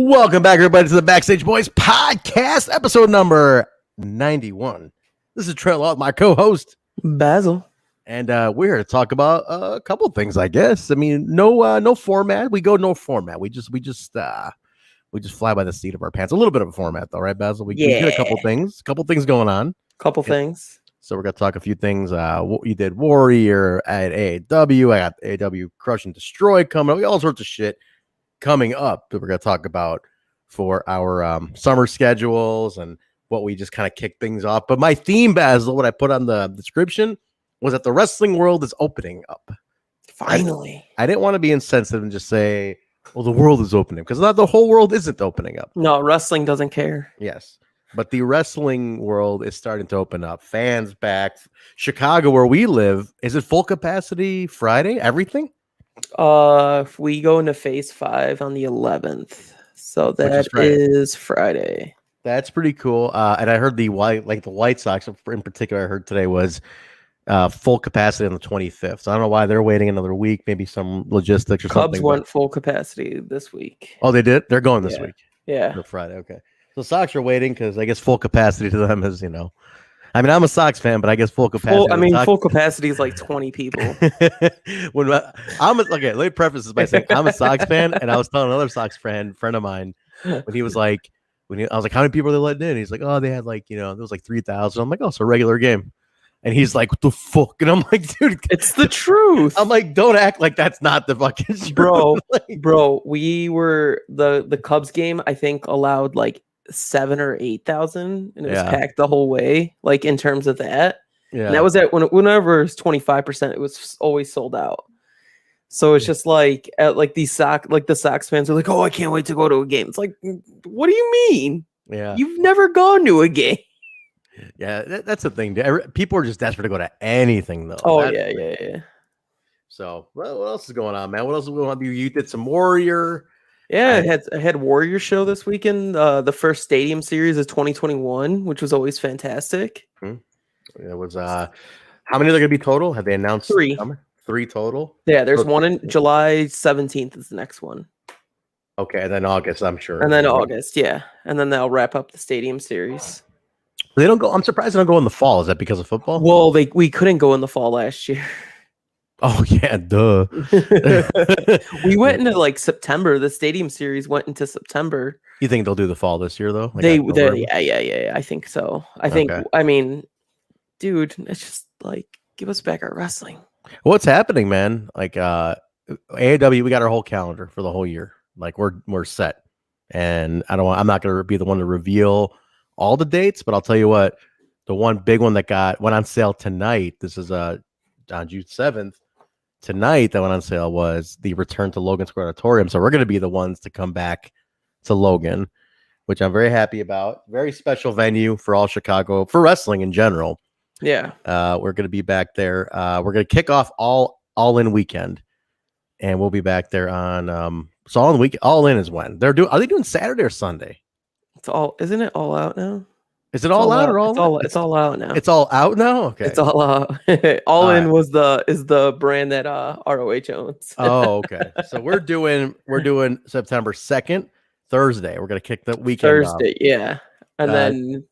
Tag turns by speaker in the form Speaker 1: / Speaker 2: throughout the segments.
Speaker 1: Welcome back, everybody, to the Backstage Boys podcast, episode number 91. This is Trent Law, my co-host,
Speaker 2: Basil.
Speaker 1: And we're here to talk about a couple of things, I guess. I mean, no format. We go no format. We just fly by the seat of our pants. A little bit of a format, though, right, Basil? We did a couple things going on.
Speaker 2: Things.
Speaker 1: So we're gonna talk a few things. You did Warrior at AAW. I got AAW Crush and Destroy coming up. We got all sorts of shit coming up that we're gonna talk about for our summer schedules and what we just kind of kick things off. But my theme, Basil, what I put on the description was that the wrestling world is opening up.
Speaker 2: Finally.
Speaker 1: I didn't want to be insensitive and just say, well, the world is opening, because not the whole world isn't opening up.
Speaker 2: No, wrestling doesn't care.
Speaker 1: Yes. But the wrestling world is starting to open up. Fans back. Chicago, where we live, is it full capacity Friday? Everything?
Speaker 2: If we go into phase 5 on the 11th. So that is Friday.
Speaker 1: That's pretty cool. And I heard the White Sox in particular, I heard today was full capacity on the 25th. So I don't know why they're waiting another week, maybe some logistics or something.
Speaker 2: Cubs went full capacity this week.
Speaker 1: Oh, they did? They're going this week.
Speaker 2: Yeah.
Speaker 1: For Friday. Okay. So Sox are waiting because I guess full capacity to them is, I mean, I'm a Sox fan, but I guess full capacity.
Speaker 2: Full capacity is like 20 people.
Speaker 1: Okay, let me preface this by saying I'm a Sox fan, and I was telling another Sox friend of mine when he was like, I was like, how many people are they letting in? He's like, oh, they had there was like 3,000. I'm like, oh, it's a regular game. And he's like, what the fuck? And I'm like, dude,
Speaker 2: it's the truth.
Speaker 1: I'm like, don't act like that's not the fucking truth.
Speaker 2: Bro, we were the Cubs game, I think, allowed like 7,000 or 8,000, and it was packed the whole way, like in terms of that. Yeah. And that was at whenever it was 25%, it was always sold out. So it's just like at the Sox fans are like, oh, I can't wait to go to a game. It's like, what do you mean? Yeah. You've never gone to a game.
Speaker 1: Yeah, that's the thing. People are just desperate to go to anything, though.
Speaker 2: Oh, yeah. So,
Speaker 1: what else is going on, man? What else is going on? You did some Warrior.
Speaker 2: Yeah, I had Warrior show this weekend. The first Stadium Series of 2021, which was always fantastic.
Speaker 1: It was how many are there going to be total? Have they announced
Speaker 2: 3?
Speaker 1: 3 total?
Speaker 2: Yeah, there's one in July 17th is the next one.
Speaker 1: Okay, and then August, I'm sure.
Speaker 2: And then August, yeah. And then they'll wrap up the Stadium Series.
Speaker 1: They don't go. I'm surprised they don't go in the fall. Is that because of football?
Speaker 2: Well, we couldn't go in the fall last year.
Speaker 1: Oh yeah, duh.
Speaker 2: We went into September. The Stadium Series went into September.
Speaker 1: You think they'll do the fall this year though?
Speaker 2: Yeah. I think so. I mean, dude, it's just give us back our wrestling.
Speaker 1: What's happening, man? AAW, we got our whole calendar for the whole year. We're set, and I'm not gonna be the one to reveal all the dates, but I'll tell you what, the one big one that went on sale tonight. This is on June 7th. Tonight that went on sale was the return to Logan Square Auditorium. So we're going to be the ones to come back to Logan, which I'm very happy about. Very special venue for all Chicago, for wrestling in general.
Speaker 2: Yeah.
Speaker 1: We're going to be back there. We're going to kick off all in weekend, and we'll be back there on so all in is when are they doing Saturday or Sunday?
Speaker 2: Isn't it all out now?
Speaker 1: Is it all out or all out?
Speaker 2: It's all out now.
Speaker 1: It's all out now? Okay.
Speaker 2: It's all out. All in is the brand that ROH owns.
Speaker 1: Oh, okay. So we're doing September 2nd, Thursday. We're gonna kick the weekend
Speaker 2: Thursday,
Speaker 1: off.
Speaker 2: Yeah. And then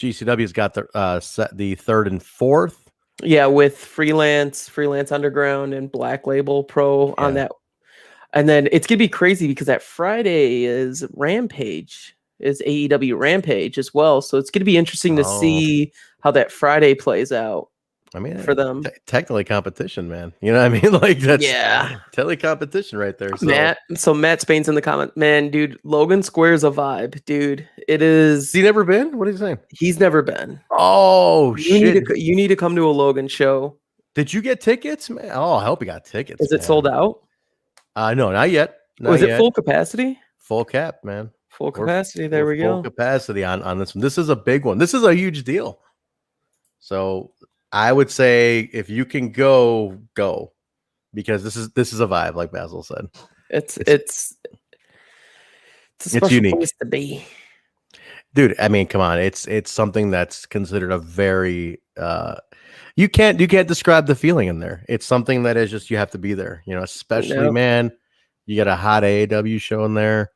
Speaker 1: GCW's got the 3rd and 4th.
Speaker 2: Yeah, with freelance underground and Black Label Pro on that. And then it's gonna be crazy because that Friday is Rampage. Is AEW Rampage as well. So it's going to be interesting to see how that Friday plays out.
Speaker 1: I mean,
Speaker 2: for them.
Speaker 1: Technically competition, man. You know what I mean? That's totally competition right there. So.
Speaker 2: Matt Spain's in the comment. Man, dude, Logan Square's a vibe, dude. It is.
Speaker 1: Has he never been? What are you saying?
Speaker 2: He's never been.
Speaker 1: Oh, shit.
Speaker 2: You need to come to a Logan show.
Speaker 1: Did you get tickets, man? Oh, I hope you got tickets.
Speaker 2: Is it sold out?
Speaker 1: No, not yet.
Speaker 2: Was it full capacity?
Speaker 1: Full cap, man.
Speaker 2: Full capacity. There we go.
Speaker 1: Full capacity on this one. This is a big one. This is a huge deal. So I would say if you can go, because this is a vibe, like Basil said.
Speaker 2: It's a special
Speaker 1: unique
Speaker 2: place to be,
Speaker 1: dude. I mean, come on. It's something that's considered a very you can't describe the feeling in there. It's something that is just you have to be there. Especially man, you got a hot AAW show in there.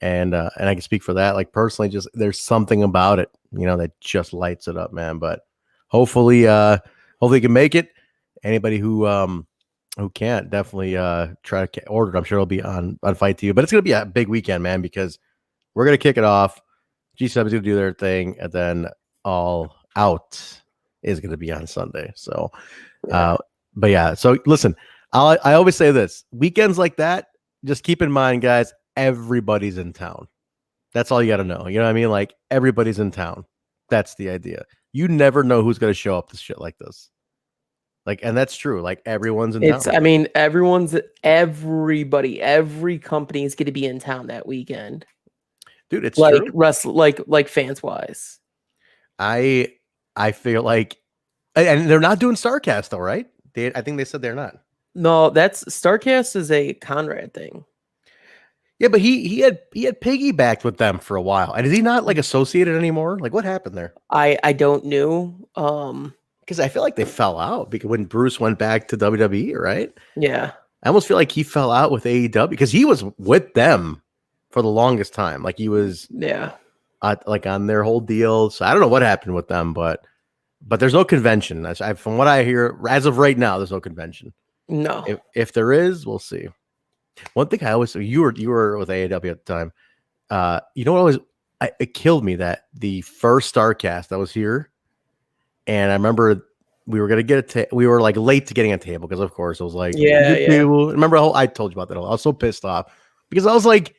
Speaker 1: and I can speak for that. Like personally, just there's something about it, that just lights it up, man. But hopefully you can make it. Anybody who can't, definitely try to order it. I'm sure it'll be on Fight TV, but it's gonna be a big weekend, man, because we're gonna kick it off. G7 is gonna do their thing, and then All Out is gonna be on Sunday. So, but yeah. So listen, I always say this: weekends like that, just keep in mind, guys, everybody's in town. That's all you got to know. You know what I mean? Like everybody's in town. That's the idea. You never know who's gonna show up to shit like this. Like, and that's true. Like everyone's in town.
Speaker 2: I mean, everybody, every company is going to be in town that weekend.
Speaker 1: Dude, it's
Speaker 2: like
Speaker 1: true.
Speaker 2: like fans wise.
Speaker 1: I feel like, and they're not doing Starcast though, right? I think they said they're not.
Speaker 2: No, that's Starcast is a Conrad thing.
Speaker 1: Yeah, but he had piggybacked with them for a while, and is he not like associated anymore? Like, what happened there?
Speaker 2: I don't know.
Speaker 1: Because I feel like they fell out because when Bruce went back to WWE, right?
Speaker 2: Yeah,
Speaker 1: I almost feel like he fell out with AEW because he was with them for the longest time. Like he was, like on their whole deal. So I don't know what happened with them, but there's no convention. From what I hear, as of right now, there's no convention.
Speaker 2: No.
Speaker 1: If there is, we'll see. One thing I always you were with AAW at the time. You know what it killed me that the first Starcast that was here, and I remember we were gonna get we were like late to getting a table because of course it was like table. Remember I told you about that. I was so pissed off because I was like,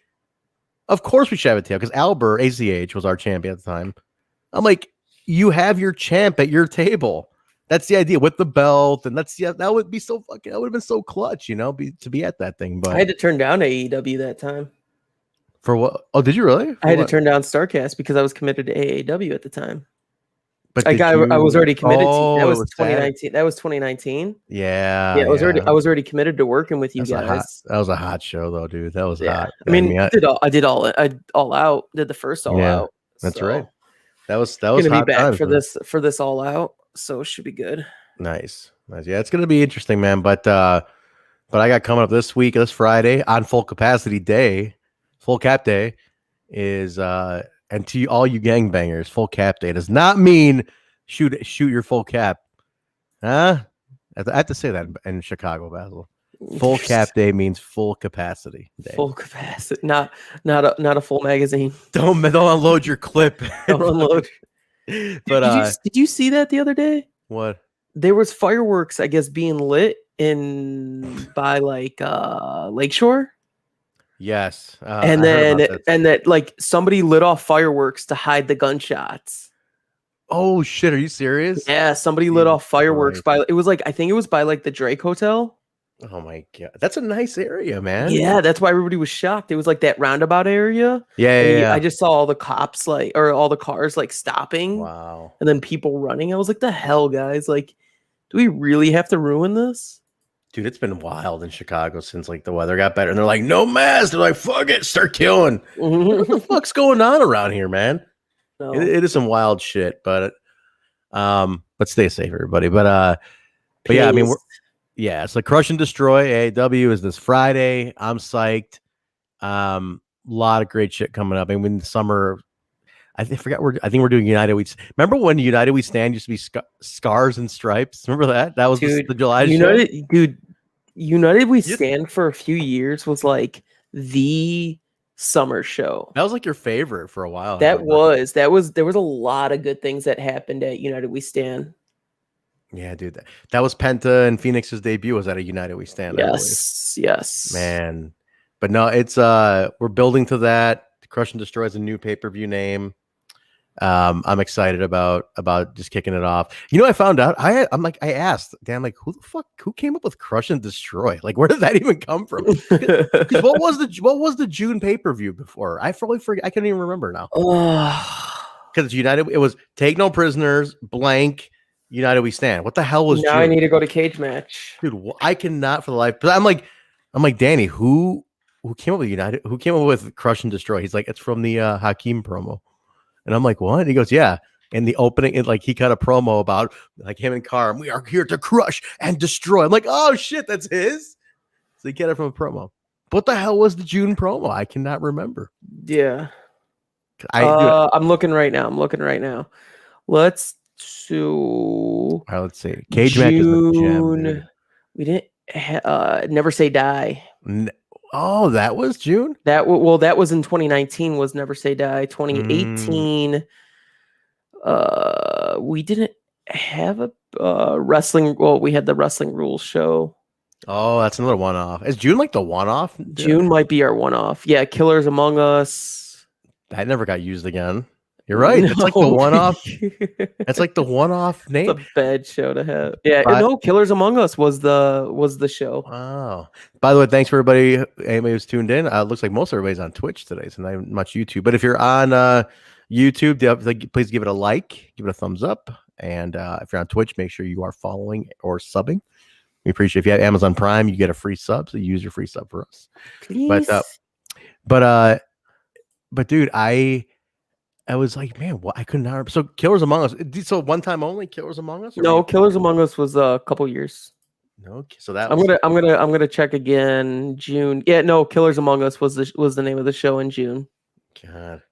Speaker 1: of course we should have a table because Albert ACH was our champion at the time. I'm like, you have your champ at your table. That's the idea with the belt, and that would be so fucking. That would have been so clutch, to be at that thing. But
Speaker 2: I had to turn down AEW that time.
Speaker 1: For what? Oh, did you really?
Speaker 2: I had to turn down Starcast because I was committed to AAW at the time.
Speaker 1: But
Speaker 2: I was already committed to that. Was 2019.
Speaker 1: Sad.
Speaker 2: That was 2019.
Speaker 1: Yeah.
Speaker 2: I was already committed to working with you guys.
Speaker 1: That was a hot show though, dude. That was hot.
Speaker 2: I mean, I did all out. Did the first all out.
Speaker 1: That's right. That was
Speaker 2: gonna be back for this all out. So it should be good.
Speaker 1: Nice. Yeah, it's gonna be interesting, man. But I got coming up this Friday on Full Capacity Day, Full Cap Day is and to all you gangbangers, Full Cap Day does not mean shoot your full cap. Huh? I have to say that in Chicago, Basil. Full Cap Day means full capacity day.
Speaker 2: Full capacity, not a full magazine.
Speaker 1: Don't unload your clip.
Speaker 2: Don't unload.
Speaker 1: But
Speaker 2: did you see that the other day?
Speaker 1: What?
Speaker 2: There was fireworks, I guess, being lit by like Lakeshore.
Speaker 1: Yes,
Speaker 2: and then like somebody lit off fireworks to hide the gunshots.
Speaker 1: Oh shit! Are you serious?
Speaker 2: Yeah, somebody lit off fireworks by. It was like I think it was by like the Drake Hotel.
Speaker 1: Oh my god, that's a nice area, man.
Speaker 2: Yeah, that's why everybody was shocked. It was like that roundabout area.
Speaker 1: Yeah.
Speaker 2: I just saw all the cops or all the cars like stopping.
Speaker 1: Wow.
Speaker 2: And then people running. I was like, the hell, guys! Like, do we really have to ruin this?
Speaker 1: Dude, it's been wild in Chicago since like the weather got better. And they're like, no mask. They're like, fuck it, start killing. What the fuck's going on around here, man? No. It is some wild shit, but stay safe, everybody. But yeah, I mean, it's like Crush and Destroy. AAW is this Friday. I'm psyched. A lot of great shit coming up. I mean, in the summer, I think we're doing United We. Remember when United We Stand used to be Scars and Stripes? Remember that? That was the July show.
Speaker 2: Dude, United We Stand for a few years was like the summer show.
Speaker 1: That was like your favorite for a while.
Speaker 2: There was a lot of good things that happened at United We Stand.
Speaker 1: Yeah, dude. That was Penta and Phoenix's debut was at a United We Stand.
Speaker 2: Yes.
Speaker 1: Man. But no, it's we're building to that. Crush and Destroy is a new pay-per-view name. I'm excited about just kicking it off. I found out I asked Dan, like, who came up with Crush and Destroy? Like, where did that even come from? Because what was the June pay-per-view before? I probably forget. I can't even remember now. Because United, it was Take No Prisoners, blank, United We Stand. What the hell was
Speaker 2: now June? I need to go to Cage Match.
Speaker 1: Dude, I cannot for the life. But I'm like, Danny, who came up with United? Who came up with Crush and Destroy? He's like, it's from the Hakeem promo. And I'm like, what? And he goes, yeah. In the opening, he cut a promo about like him and Carm. We are here to crush and destroy. I'm like, oh shit, that's his. So he got it from a promo. what the hell was the June promo? I cannot remember.
Speaker 2: Yeah. I'm looking right now. Let's see.
Speaker 1: Let's see. Cage match is the gem, dude.
Speaker 2: We didn't Never Say Die.
Speaker 1: Oh, that was June?
Speaker 2: That was in 2019 was Never Say Die. 2018 we didn't have a wrestling. Well, we had the Wrestling Rules show.
Speaker 1: Oh, that's another one-off. Is June like the one-off?
Speaker 2: June might be our one-off. Yeah, Killers Among Us.
Speaker 1: That never got used again. You're right. No. It's like the one-off. It's like the one-off name.
Speaker 2: It's a bad show to have. Yeah, no, Killers Among Us was the show.
Speaker 1: Wow. By the way, thanks for everybody. Anybody who's tuned in. Looks like most everybody's on Twitch today, so not much YouTube. But if you're on YouTube, please give it a like, give it a thumbs up, and if you're on Twitch, make sure you are following or subbing. We appreciate if you have Amazon Prime, you get a free sub, so use your free sub for us. Please. But dude, I was like, man, what? I couldn't remember. So Killers Among Us. So one time only Killers Among Us?
Speaker 2: No, Killers Among Us was a couple years.
Speaker 1: No, so that
Speaker 2: I'm gonna check again. June. Yeah, no, Killers Among Us was the name of the show in June.
Speaker 1: God.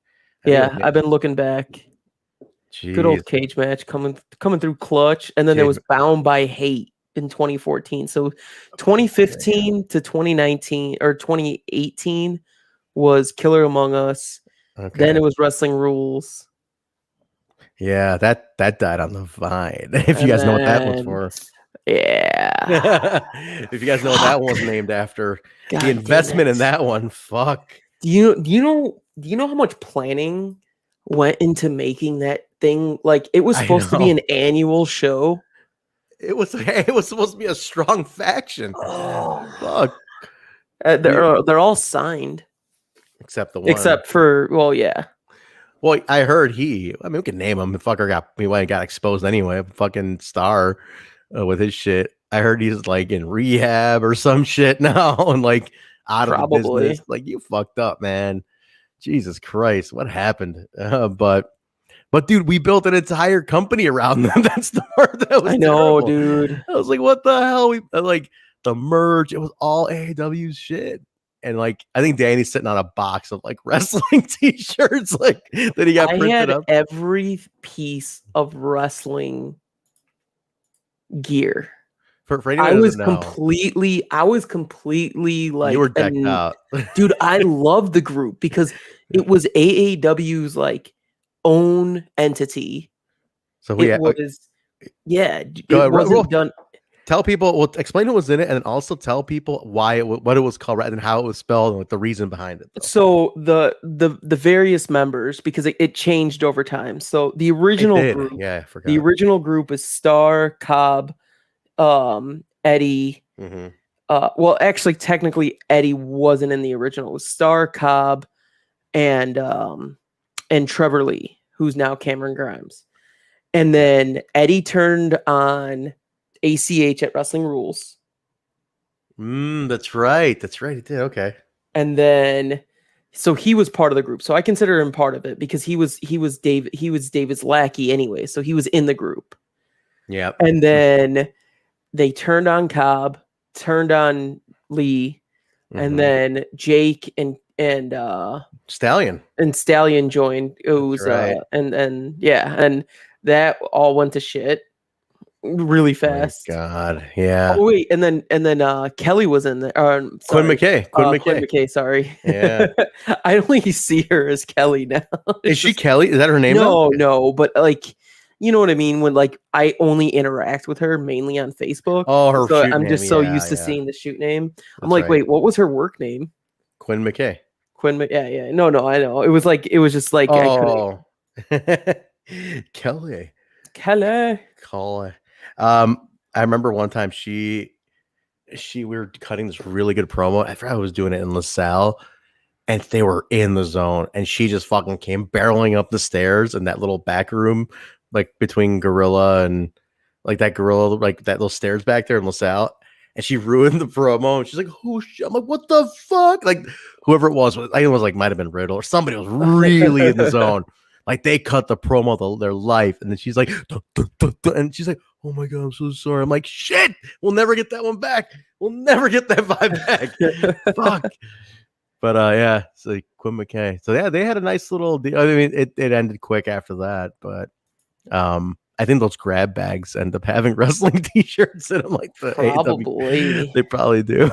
Speaker 2: Yeah, I've been looking back. Jeez. Good old cage match coming through clutch, and then there was Bound by Hate in 2014. So 2015 to 2019 or 2018 was Killer Among Us. Okay. Then it was Wrestling Rules.
Speaker 1: Yeah, that died on the vine. If you guys know what that was for.
Speaker 2: Yeah.
Speaker 1: If you guys know what that one was named after. God, the investment in that one. Fuck.
Speaker 2: Do you know how much planning went into making that thing? Like, it was supposed to be an annual show.
Speaker 1: It was supposed to be a strong faction.
Speaker 2: Oh,
Speaker 1: fuck.
Speaker 2: They're all signed.
Speaker 1: Except the one.
Speaker 2: Except for, well, yeah.
Speaker 1: Well, I heard we can name him. The fucker got exposed anyway. Fucking star with his shit. I heard he's like in rehab or some shit now and like out of the business. Like, you fucked up, man. Jesus Christ, what happened? But dude, we built an entire company around them. That's the part that was. I know, terrible.
Speaker 2: Dude.
Speaker 1: I was like, what the hell? We like the merge. It was all AAW's shit. And like, I think Danny's sitting on a box of like wrestling t-shirts, like that he got printed up.
Speaker 2: Every piece of wrestling gear. I was completely like,
Speaker 1: you were decked out.
Speaker 2: Dude, I love the group because it was AAW's like own entity.
Speaker 1: So
Speaker 2: it wasn't done.
Speaker 1: Tell people, well, explain what was in it, and then also tell people what it was called, rather than how it was spelled and like the reason behind it. Though.
Speaker 2: So the various members, because it changed over time. So the original group,
Speaker 1: I forgot.
Speaker 2: The original group is Star, Cobb, Eddie.
Speaker 1: Mm-hmm.
Speaker 2: Well, actually, technically, Eddie wasn't in the original. It was Star, Cobb, and Trevor Lee, who's now Cameron Grimes. And then Eddie turned on ACH at Wrestling Rules.
Speaker 1: That's right. He did. Okay.
Speaker 2: And then, so he was part of the group. So I consider him part of it because he was David's lackey anyway. So he was in the group.
Speaker 1: Yeah.
Speaker 2: And then they turned on Cobb, turned on Lee, and then Jake and
Speaker 1: Stallion
Speaker 2: joined. It was right. And that all went to shit really fast.
Speaker 1: Oh God, yeah.
Speaker 2: Oh wait, and then Kelly was in there.
Speaker 1: Quinn McKay.
Speaker 2: Sorry.
Speaker 1: Yeah.
Speaker 2: I only see her as Kelly now.
Speaker 1: Is she Kelly? Is that her name?
Speaker 2: No, but like, you know what I mean? When like I only interact with her mainly on Facebook.
Speaker 1: Oh, her.
Speaker 2: So I'm just so used to seeing the shoot name. I'm like, wait, what was her work name?
Speaker 1: Quinn McKay.
Speaker 2: Yeah. No, I know. It was just like.
Speaker 1: Oh. Kelly. I remember one time we were cutting this really good promo. I forgot I was doing it in LaSalle, and they were in the zone, and she just fucking came barreling up the stairs in that little back room, like between Gorilla and like that little stairs back there in LaSalle. And she ruined the promo. And she's like, "Oh shit!" I'm like, "What the fuck?" Like whoever it was, I think it was like might have been Riddle or somebody was really in the zone. Like they cut the promo of their life, and then she's like, duh, duh, duh, duh, and she's like, "Oh my god, I'm so sorry." I'm like, "Shit, we'll never get that one back. We'll never get that vibe back." Fuck. But yeah, so Quinn McKay. So yeah, they had a nice little deal. I mean, it ended quick after that, but I think those grab bags end up having wrestling T-shirts in them, like the
Speaker 2: probably.
Speaker 1: AAW. They probably do.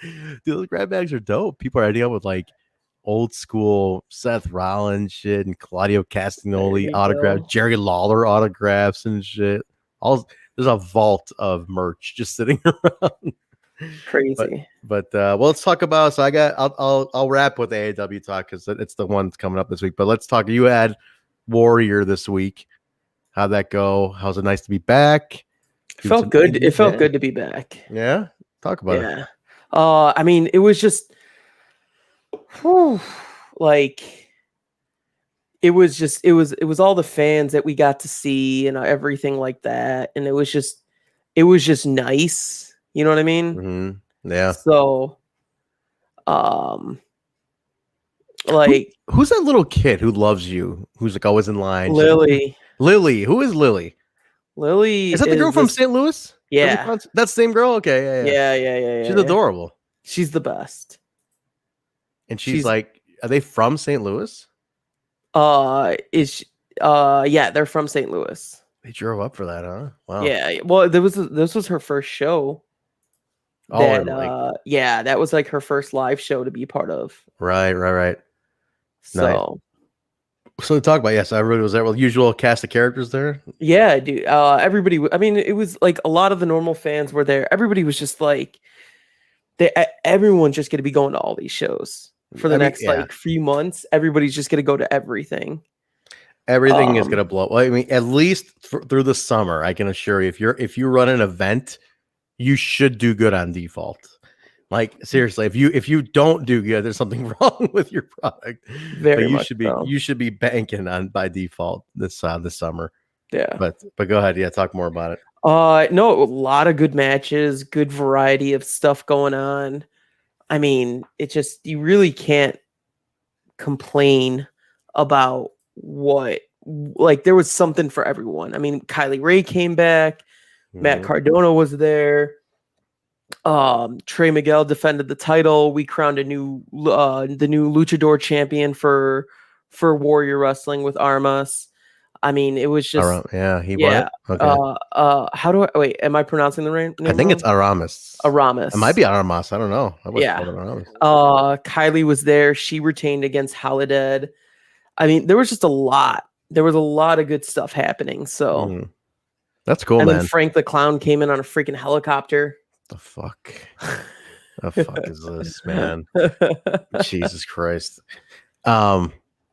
Speaker 1: Dude, those grab bags are dope. People are ending up with like old school Seth Rollins shit and Claudio Castagnoli autographs, Jerry Lawler autographs and shit. There's a vault of merch just sitting around.
Speaker 2: Crazy.
Speaker 1: But well, let's talk about. So I'll wrap with AAW talk because it's the one that's coming up this week. But let's talk. You had Warrior this week. How'd that go? How's it nice to be back?
Speaker 2: It felt good. It felt good to be back.
Speaker 1: Yeah, talk about it.
Speaker 2: I mean, it was just, like, it was all the fans that we got to see and everything like that, and it was just nice. You know what I mean?
Speaker 1: Mm-hmm. Yeah.
Speaker 2: So, like,
Speaker 1: who's that little kid who loves you? Who's like always in line?
Speaker 2: Lily.
Speaker 1: Lily. Who is Lily?
Speaker 2: Lily
Speaker 1: is that the girl from St. Louis?
Speaker 2: Yeah.
Speaker 1: That's the same girl? Okay.
Speaker 2: Yeah.
Speaker 1: She's adorable.
Speaker 2: She's the best.
Speaker 1: And she's like, are they from St. Louis?
Speaker 2: Yeah, they're from St. Louis.
Speaker 1: They drove up for that, huh? Wow.
Speaker 2: Yeah. Well, this was her first show. That was like her first live show to be part of.
Speaker 1: Right.
Speaker 2: So
Speaker 1: to talk about, yes, everybody was there. Well, usual cast of characters there.
Speaker 2: Yeah, dude. Everybody. I mean, it was like a lot of the normal fans were there. Everybody was just like, everyone's just going to be going to all these shows for the next like few months. Everybody's just going to go to everything.
Speaker 1: Everything is going to blow. Well, I mean, at least through the summer, I can assure you, if you run an event, you should do good on default. Like seriously, if you don't do good, there's something wrong with your product. You should be banking on by default this summer.
Speaker 2: Yeah.
Speaker 1: But go ahead. Yeah, talk more about it.
Speaker 2: No, a lot of good matches, good variety of stuff going on. I mean, you really can't complain about there was something for everyone. I mean, Kylie Ray came back, Matt Cardona was there. Trey Miguel defended the title. We crowned the new luchador champion for Warrior Wrestling with Armas. I mean, it was just
Speaker 1: he won. Okay.
Speaker 2: How do I wait? Am I pronouncing the name?
Speaker 1: I think it's Aramis.
Speaker 2: Aramis.
Speaker 1: It might be Aramas. I don't know.
Speaker 2: Kylie was there. She retained against Holiday. I mean, there was just a lot. There was a lot of good stuff happening. So
Speaker 1: that's cool,
Speaker 2: and
Speaker 1: man.
Speaker 2: then Frank the Clown came in on a freaking helicopter.
Speaker 1: The fuck? The fuck is this, man? Jesus Christ. Yeah,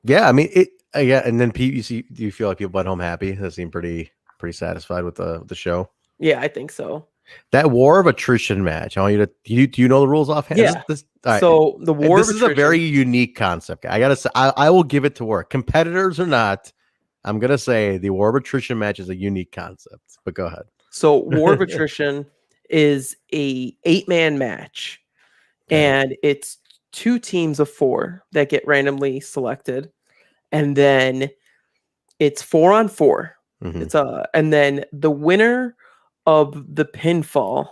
Speaker 1: I mean it. Yeah, and then Pete, do you feel like people went home happy? They seem pretty satisfied with the show.
Speaker 2: Yeah, I think so.
Speaker 1: That War of Attrition match. I want you to. Do you know the rules offhand?
Speaker 2: Yeah.
Speaker 1: Right.
Speaker 2: So the War of Attrition.
Speaker 1: This is a very unique concept. I gotta say, I will give it to work. Competitors or not, I'm gonna say the War of Attrition match is a unique concept. But go ahead.
Speaker 2: So War of Attrition is a 8-man match, and it's 2 teams of 4 that get randomly selected, and then it's 4-on-4. It's and then the winner of the pinfall.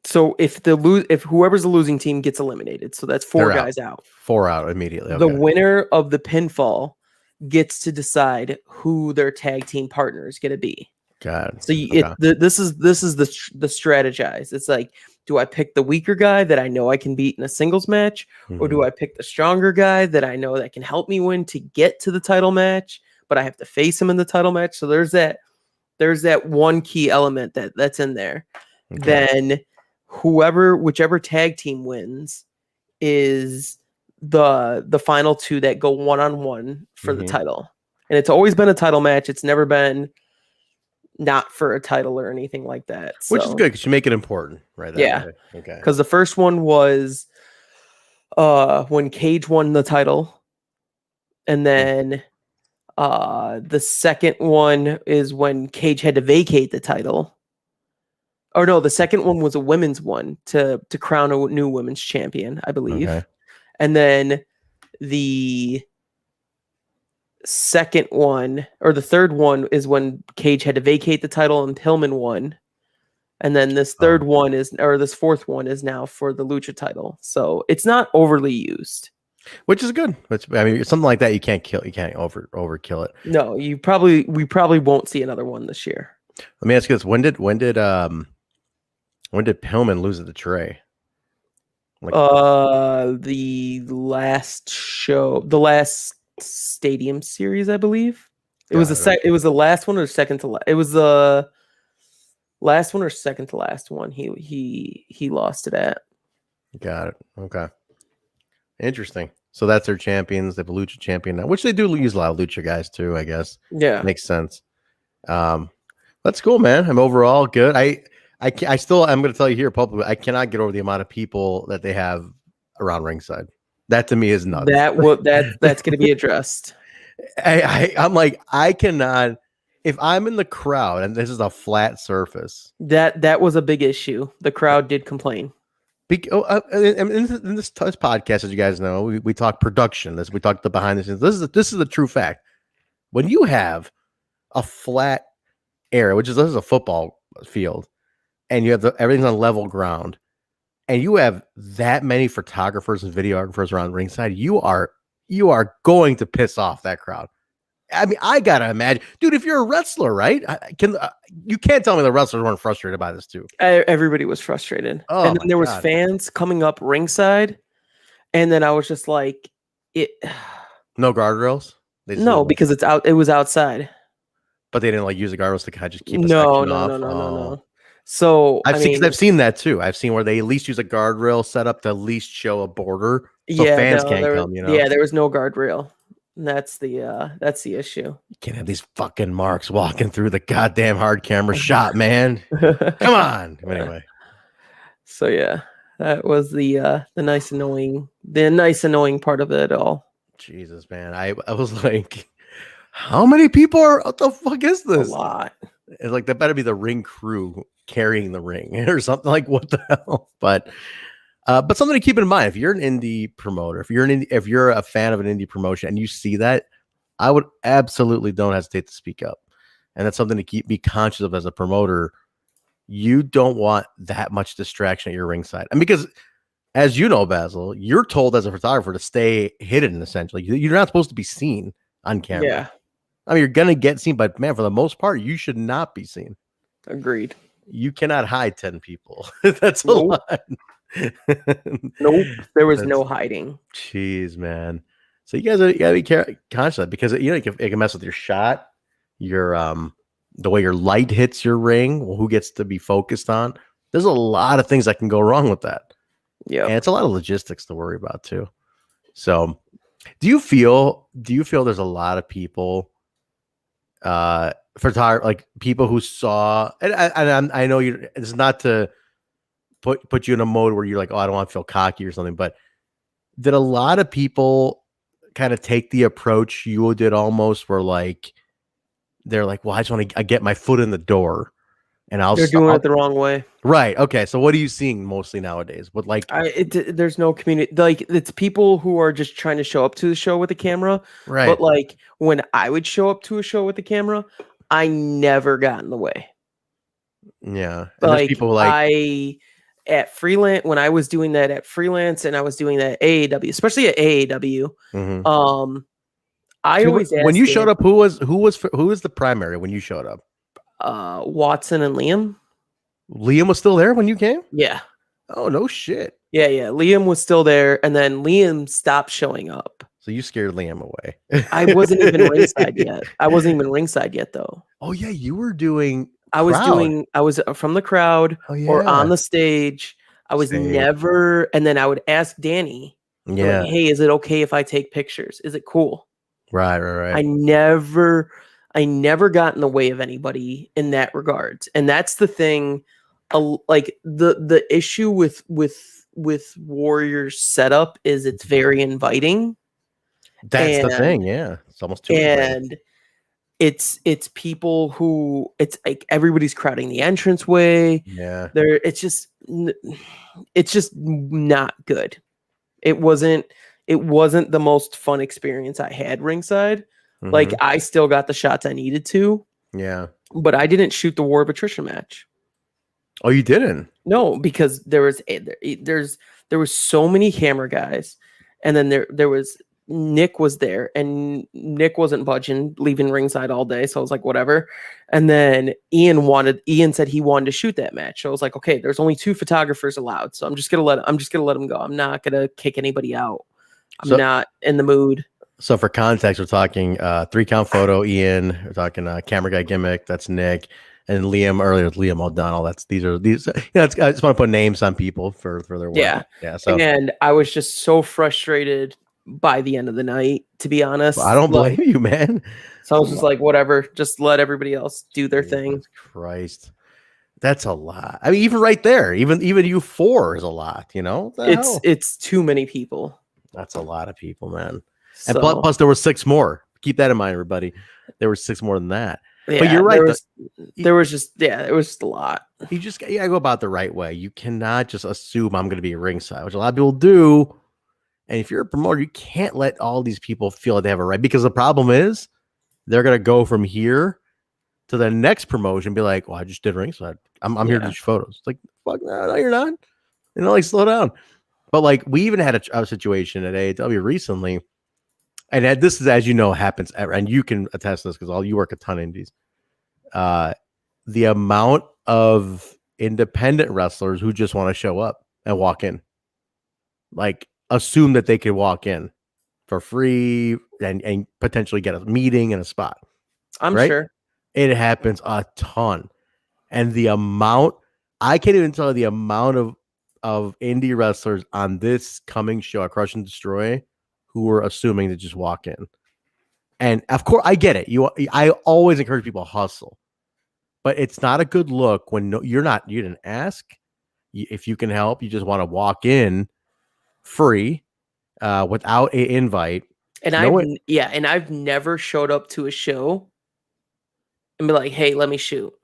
Speaker 2: So if whoever's the losing team gets eliminated, so that's 4 guys out. 4 out
Speaker 1: immediately. Okay.
Speaker 2: The winner of the pinfall gets to decide who their tag team partner is going to be.
Speaker 1: God.
Speaker 2: So this is the strategize. It's like, do I pick the weaker guy that I know I can beat in a singles match, or do I pick the stronger guy that I know that can help me win to get to the title match, but I have to face him in the title match? So there's that one key element that's in there. Okay. Then whichever tag team wins is the final 2 that go 1-on-1 for the title. And it's always been a title match. It's never been not for a title or anything like that.
Speaker 1: Which is good because you make it important, right?
Speaker 2: Yeah. Okay. Because the first one was when Cage won the title. And then the second one is when Cage had to vacate the title. Or no, the second one was a women's one to crown a new women's champion, I believe. Okay. And then the second one, or the third one, is when Cage had to vacate the title and Pillman won. And then this third one is, or this fourth one is now for the Lucha title. So it's not overly used,
Speaker 1: which is good. I mean, something like that you can't kill. You can't overkill it.
Speaker 2: No, we probably won't see another one this year.
Speaker 1: Let me ask you this: when did Pillman lose at the Trey?
Speaker 2: The last show, the last Stadium Series, I believe. It was the last one or second to last. It was the last one or second to last one. He lost it at.
Speaker 1: Got it. Okay. Interesting. So that's their champions. They have a Lucha champion now, which they do use a lot of Lucha guys too, I guess.
Speaker 2: Yeah.
Speaker 1: Makes sense. That's cool, man. I'm overall good. I'm going to tell you here publicly, I cannot get over the amount of people that they have around ringside. That to me is nuts.
Speaker 2: That's going to be addressed.
Speaker 1: I'm like, I cannot. If I'm in the crowd and this is a flat surface,
Speaker 2: that was a big issue. The crowd did complain.
Speaker 1: In this podcast, as you guys know, we talk production. We talk the behind the scenes. This is a true fact. When you have a flat area, this is a football field, and you have everything's on level ground, and you have that many photographers and videographers around ringside, you are going to piss off that crowd. I mean, I gotta imagine, dude. If you're a wrestler, right? You can't tell me the wrestlers weren't frustrated by this too.
Speaker 2: Everybody was frustrated, and then there was fans coming up ringside, and then I was just like, "It."
Speaker 1: No guardrails.
Speaker 2: No, because it's out. It was outside.
Speaker 1: But they didn't use the guardrails to kind of just keep.
Speaker 2: No. So
Speaker 1: I've seen that too. I've seen where they at least use a guardrail set up to at least show a border, so fans can't come.
Speaker 2: Yeah, there was no guardrail. That's the issue.
Speaker 1: You can't have these fucking marks walking through the goddamn hard camera shot, man. Come on. Anyway.
Speaker 2: So yeah, that was the nice annoying part of it all.
Speaker 1: Jesus, man. I was like, how many people are, what the fuck is this?
Speaker 2: A lot.
Speaker 1: It's like that better be the ring crew carrying the ring or something. Like, what the hell? But something to keep in mind, if you're an indie promoter, if you're a fan of an indie promotion and you see that, I would absolutely don't hesitate to speak up. And that's something to be conscious of as a promoter. You don't want that much distraction at your ringside. And because, as you know, Basil, you're told as a photographer to stay hidden, essentially. You're not supposed to be seen on camera.
Speaker 2: Yeah.
Speaker 1: I mean, you're going to get seen, but man, for the most part, you should not be seen.
Speaker 2: Agreed.
Speaker 1: You cannot hide 10 people. That's a lot.
Speaker 2: Nope, there was no hiding.
Speaker 1: Jeez, man. So you gotta be conscious of that, because it can mess with your shot, your the way your light hits your ring, who gets to be focused on. There's a lot of things that can go wrong with that.
Speaker 2: Yeah,
Speaker 1: and it's a lot of logistics to worry about too. So, do you feel there's a lot of people, like people who saw, and I know it's not to put you in a mode where you're like, oh, I don't want to feel cocky or something, but did a lot of people kind of take the approach you did almost, where like they're like, well, I just want to get my foot in the door, and they're
Speaker 2: doing it the wrong way,
Speaker 1: right? Okay, so what are you seeing mostly nowadays? But like,
Speaker 2: there's no community, like it's people who are just trying to show up to the show with the camera,
Speaker 1: right?
Speaker 2: But like when I would show up to a show with the camera, I never got in the way.
Speaker 1: Yeah, and like people like
Speaker 2: at freelance, when I was doing that at freelance, and I was doing that at AAW, especially at AAW.
Speaker 1: Mm-hmm.
Speaker 2: I always asked
Speaker 1: when you showed up, who was the primary when you showed up?
Speaker 2: Watson and Liam.
Speaker 1: Liam was still there when you came?
Speaker 2: Yeah.
Speaker 1: Oh, no shit.
Speaker 2: Yeah. Liam was still there, and then Liam stopped showing up.
Speaker 1: So you scared Liam away.
Speaker 2: I wasn't even ringside yet. I wasn't even ringside yet, though.
Speaker 1: Oh yeah, you were doing.
Speaker 2: I was from the crowd or on the stage. I was never, and then I would ask Danny, like, hey, is it okay if I take pictures? Is it cool? Right. I never got in the way of anybody in that regard. And that's the thing, like the issue with Warrior's setup is it's very inviting.
Speaker 1: That's the thing. Yeah. It's almost too
Speaker 2: inviting. It's people who, it's like everybody's crowding the entranceway.
Speaker 1: Yeah.
Speaker 2: It's just not good. It wasn't the most fun experience I had ringside. Like, I still got the shots I needed to.
Speaker 1: Yeah.
Speaker 2: But I didn't shoot the War of Attrition match.
Speaker 1: Oh, you didn't?
Speaker 2: No, because there was so many camera guys, and then there was Nick was there, and Nick wasn't budging, leaving ringside all day. So I was like, whatever. And then Ian said he wanted to shoot that match. So I was like, okay, there's only 2 photographers allowed, so I'm just gonna let him go. I'm not gonna kick anybody out. I'm not in the mood.
Speaker 1: So for context, we're talking 3-count photo, Ian. We're talking camera guy gimmick. That's Nick. And Liam earlier with Liam O'Donnell. These. You know, I just want to put names on people for their work. Yeah. So
Speaker 2: and I was just so frustrated by the end of the night, to be honest.
Speaker 1: Well, I don't blame you, man.
Speaker 2: So I was just like, whatever, just let everybody else do their thing.
Speaker 1: Christ, that's a lot. I mean, even right there, even you 4 is a lot. You know,
Speaker 2: it's too many people.
Speaker 1: That's a lot of people, man.
Speaker 2: So,
Speaker 1: and plus, there were 6 more. Keep that in mind, everybody. There were 6 more than that.
Speaker 2: Yeah,
Speaker 1: but you're right.
Speaker 2: It was just a lot.
Speaker 1: You gotta go about the right way. You cannot just assume I'm going to be ringside, which a lot of people do. And if you're a promoter, you can't let all these people feel like they have a right, because the problem is they're going to go from here to the next promotion and be like, well, I just did ringside. I'm here to do photos. It's like, fuck, no, you're not. You know, like, slow down. But like, we even had a situation at AAW recently. And this is, as you know, happens ever, and you can attest to this because you work a ton of indies. The amount of independent wrestlers who just want to show up and walk in, like, assume that they could walk in for free and potentially get a meeting and a spot.
Speaker 2: I'm sure
Speaker 1: it happens a ton, and the amount, I can't even tell you the amount of indie wrestlers on this coming show at Crush and Destroy who were assuming to just walk in. And of course, I get it. I always encourage people to hustle, but it's not a good look when you didn't ask if you can help. You just want to walk in free without an invite.
Speaker 2: And I've never showed up to a show and be like, hey, let me shoot.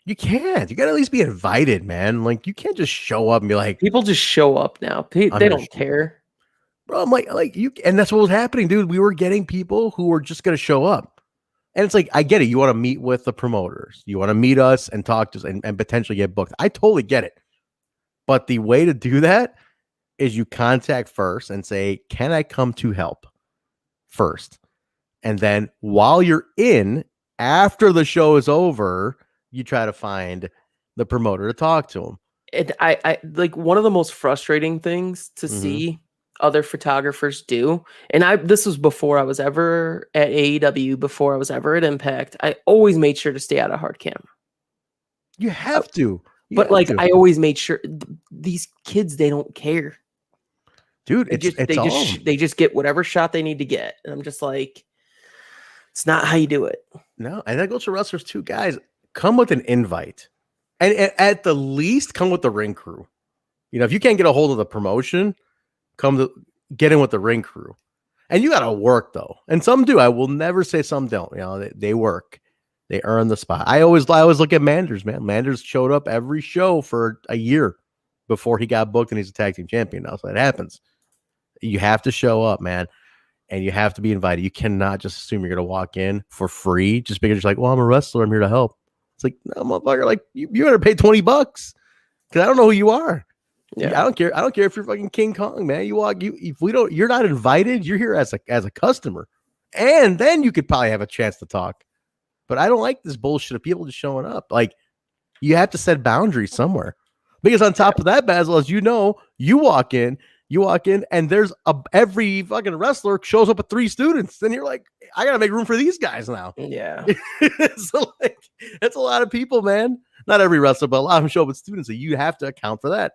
Speaker 1: You can't. You got to at least be invited, man. Like, you can't just show up and be like,
Speaker 2: people just show up now. They don't care.
Speaker 1: Bro, I'm like you, and that's what was happening, dude. We were getting people who were just going to show up. And it's like, I get it. You want to meet with the promoters. You want to meet us and talk to us and potentially get booked. I totally get it. But the way to do that is you contact first and say, can I come to help first? And then while you're in, after the show is over, you try to find the promoter to talk to them.
Speaker 2: And I like, one of the most frustrating things to see other photographers do, and this was before I was ever at AEW, before I was ever at Impact, I always made sure to stay out of hard camera.
Speaker 1: You have to.
Speaker 2: I always made sure these kids, they don't care.
Speaker 1: Dude,
Speaker 2: they just get whatever shot they need to get. And I'm just like, it's not how you do it.
Speaker 1: No, and that goes for wrestlers too, guys. Come with an invite. And at the least, come with the ring crew. You know, if you can't get a hold of the promotion, get in with the ring crew. And you got to work, though. And some do. I will never say some don't. You know, they work. They earn the spot. I always look at Manders, man. Manders showed up every show for a year before he got booked, and he's a tag team champion now. So it happens. You have to show up, man. And you have to be invited. You cannot just assume you're going to walk in for free just because you're like, well, I'm a wrestler. I'm here to help. It's like, no, motherfucker, like, you better pay $20 because I don't know who you are. Yeah, I don't care. I don't care if you're fucking King Kong, man. You're not invited. You're here as a customer, and then you could probably have a chance to talk. But I don't like this bullshit of people just showing up. Like, you have to set boundaries somewhere, because on top of that, Basil, as you know, you walk in, and there's every fucking wrestler shows up with 3 students, and you're like, I gotta make room for these guys now.
Speaker 2: Yeah,
Speaker 1: so like, that's a lot of people, man. Not every wrestler, but a lot of them show up with students, so you have to account for that.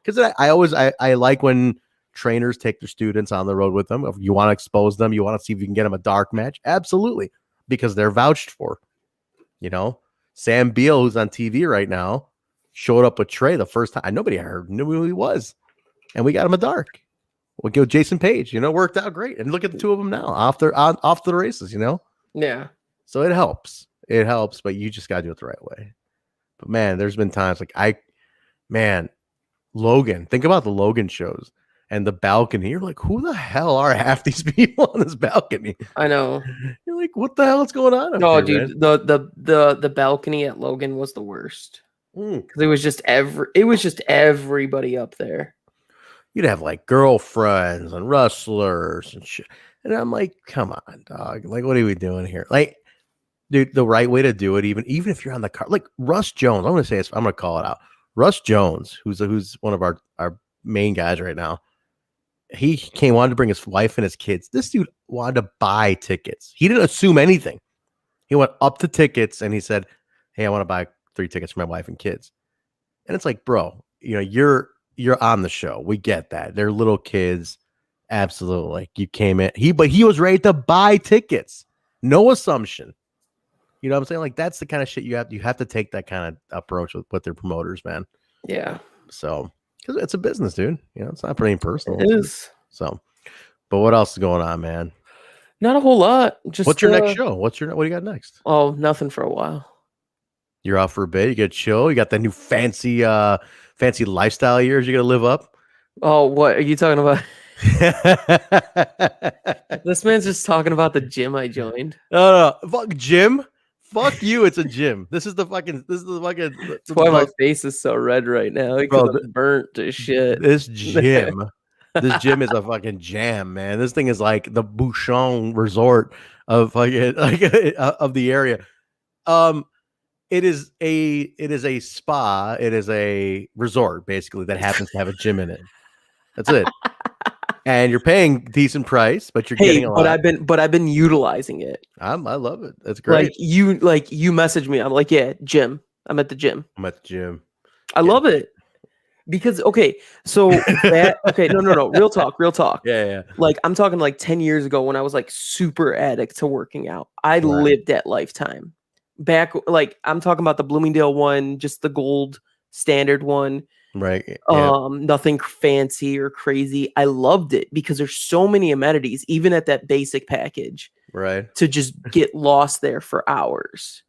Speaker 1: Because I like when trainers take their students on the road with them. If you want to expose them, you want to see if you can get them a dark match, absolutely, because they're vouched for. You know, Sam Beal, who's on TV right now, showed up with Trey the first time. Nobody knew who he was, and we got him a dark. We'll go Jason Page. You know, worked out great. And look at the 2 of them now off the races. You know,
Speaker 2: yeah.
Speaker 1: So it helps. It helps, but you just got to do it the right way. But man, there's been times like Logan, think about the Logan shows. and the balcony. You're like, who the hell are half these people on this balcony?
Speaker 2: I know.
Speaker 1: You're like, what the hell is going on?
Speaker 2: No,
Speaker 1: here,
Speaker 2: dude,
Speaker 1: man?
Speaker 2: the balcony at Logan was the worst because it was just everybody up there.
Speaker 1: You'd have like girlfriends and wrestlers and shit, and I'm like, come on, dog. Like, what are we doing here? Like, dude, the right way to do it, even if you're on the car, like Russ Jones. I'm gonna say this. I'm gonna call it out. Russ Jones, who's one of our main guys right now. He wanted to bring his wife and his kids. This dude wanted to buy tickets. He didn't assume anything. He went up to tickets and he said, hey, I want to buy 3 tickets for my wife and kids. And it's like, bro, you're on the show. We get that. They're little kids. Absolutely. Like, you came in. But he was ready to buy tickets. No assumption. You know what I'm saying? Like, that's the kind of shit you have to take that kind of approach with their promoters, man.
Speaker 2: Yeah.
Speaker 1: So, because it's a business, dude. It's not pretty personal.
Speaker 2: It is.
Speaker 1: So, but what else is going on, man?
Speaker 2: Not a whole lot. Just
Speaker 1: what's your next show? What do you got next?
Speaker 2: Oh, nothing for a while. You're
Speaker 1: off for a bit. You get chill. You got that new fancy lifestyle years you got to live up.
Speaker 2: Oh, what are you talking about? This man's just talking about the gym I joined.
Speaker 1: No, fuck gym. Fuck you. It's a gym. This is the fucking. That's
Speaker 2: why my face is so red right now. Because I'm burnt to shit.
Speaker 1: This gym. This gym is a fucking jam, man. This thing is like the Bouchon Resort of of the area. It is a spa. It is a resort basically that happens to have a gym in it. That's it. And you're paying decent price, but you're getting a lot.
Speaker 2: I've been utilizing it.
Speaker 1: I love it. That's great.
Speaker 2: Like you message me. I'm like, yeah, gym. I'm at the gym. I love it. Because no, real talk.
Speaker 1: Yeah.
Speaker 2: Like, I'm talking like 10 years ago when I was like super addict to working out. I lived that lifetime. Back, like, I'm talking about the Bloomingdale one, just the gold standard one.
Speaker 1: Right. Yeah.
Speaker 2: Nothing fancy or crazy. I loved it because there's so many amenities, even at that basic package.
Speaker 1: Right.
Speaker 2: To just get lost there for hours.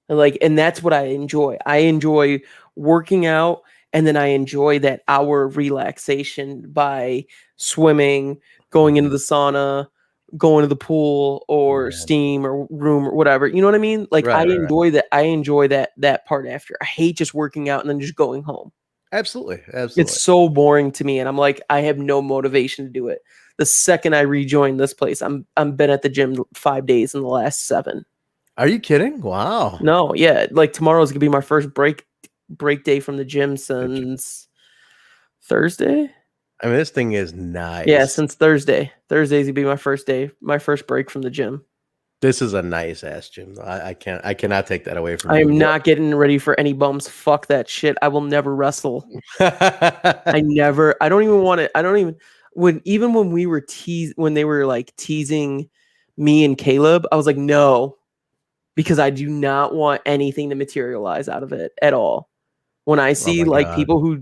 Speaker 2: And that's what I enjoy. I enjoy working out, and then I enjoy that hour of relaxation by swimming, going into the sauna, going to the pool or steam or room or whatever. You know what I mean? Like, I enjoy that. I enjoy that part after. I hate just working out and then just going home.
Speaker 1: Absolutely.
Speaker 2: It's so boring to me, and I'm like, I have no motivation to do it. The second I rejoin this place, I'm been at the gym 5 days in the last 7.
Speaker 1: Are you kidding? Wow.
Speaker 2: No, yeah. Like, tomorrow's gonna be my first break day from the gym since Thursday.
Speaker 1: I mean, this thing is nice.
Speaker 2: Yeah, since Thursday. Thursday's gonna be my first day, my first break from the gym.
Speaker 1: This is a nice ass gym. I cannot take that away from you.
Speaker 2: I am not getting ready for any bums. Fuck that shit. I will never wrestle. I don't even want it. I don't even when we were when they were like teasing me and Caleb, I was like, no, because I do not want anything to materialize out of it at all. When I see people who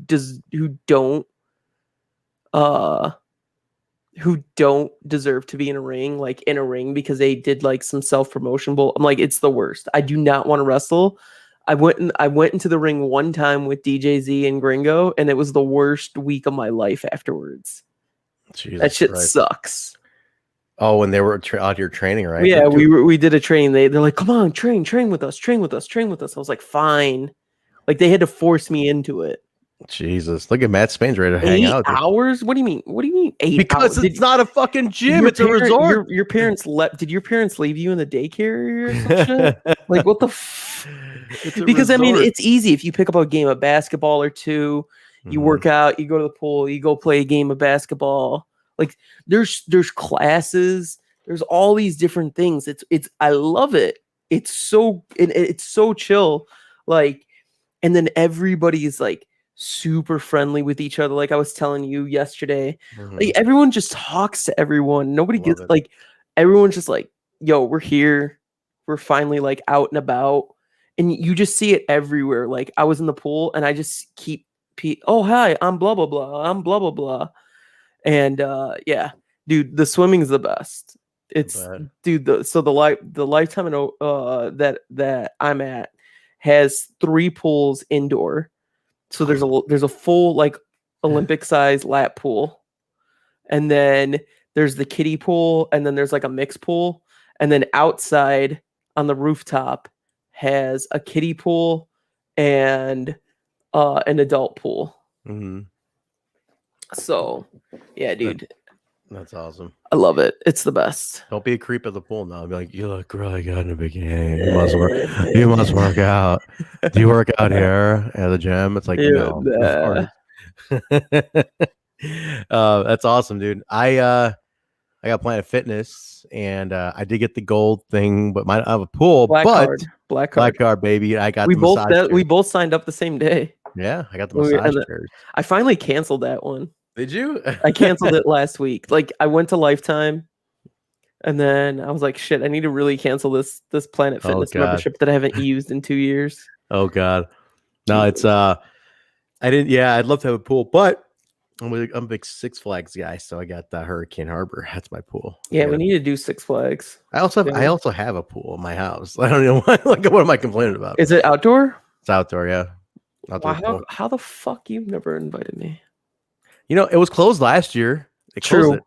Speaker 2: don't deserve to be in a ring, because they did like some self-promotion bull, I'm like, it's the worst. I do not want to wrestle. I went into the ring one time with DJZ and Gringo, and it was the worst week of my life afterwards.
Speaker 1: Jesus
Speaker 2: that shit
Speaker 1: Christ.
Speaker 2: Sucks.
Speaker 1: Oh, when they were out here training, right?
Speaker 2: Yeah, we did a train. They're like, come on, train with us. I was like, fine. Like, they had to force me into it.
Speaker 1: Jesus, look at Matt Spain's ready to hang out.
Speaker 2: 8 hours? What do you mean? 8
Speaker 1: because
Speaker 2: hours?
Speaker 1: It's not a fucking gym. It's a resort.
Speaker 2: Your parents did your parents leave you in the daycare or some shit? Like, what the because resort. I mean, it's easy if you pick up a game of basketball or two, you work out, you go to the pool, you go play a game of basketball. Like, there's classes, there's all these different things. It's I love it. It's so chill. Like, and then everybody's like super friendly with each other. Like I was telling you yesterday, like everyone just talks to everyone. Nobody gets like, everyone's just like, yo, we're here. We're finally like out and about. And you just see it everywhere. Like, I was in the pool and I just keep, oh, hi, I'm blah, blah, blah. I'm blah, blah, blah. And yeah, dude, the swimming is the best. It's dude. The Lifetime that I'm at has 3 pools indoor. So there's a full like Olympic size lap pool and then there's the kiddie pool, and then there's like a mixed pool, and then outside on the rooftop has a kiddie pool and an adult pool.
Speaker 1: Mm-hmm.
Speaker 2: So, yeah, dude.
Speaker 1: That's awesome.
Speaker 2: I love it. It's the best.
Speaker 1: Don't be a creep at the pool now. Be like, you look really good in a bikini. You must work out. Do you work out here at the gym? It's like, no. That's awesome, dude. I got Planet Fitness, and I did get the gold thing, but I have a pool. Black card, baby. I got.
Speaker 2: We both signed up the same day.
Speaker 1: Yeah, I got the massage chairs.
Speaker 2: I finally canceled that one.
Speaker 1: Did you?
Speaker 2: I canceled it last week. Like, I went to Lifetime, and then I was like, shit, I need to really cancel this Planet Fitness membership that I haven't used in 2 years.
Speaker 1: Oh God. No, it's I didn't. Yeah, I'd love to have a pool, but I'm a big Six Flags guy, so I got the Hurricane Harbor. That's my pool.
Speaker 2: Yeah, we need to do Six Flags.
Speaker 1: I also have a pool in my house. I don't know why. Like, what am I complaining about?
Speaker 2: Is it outdoor?
Speaker 1: It's outdoor, yeah.
Speaker 2: Wow, how the fuck you've never invited me?
Speaker 1: You know, it was closed last year.
Speaker 2: True.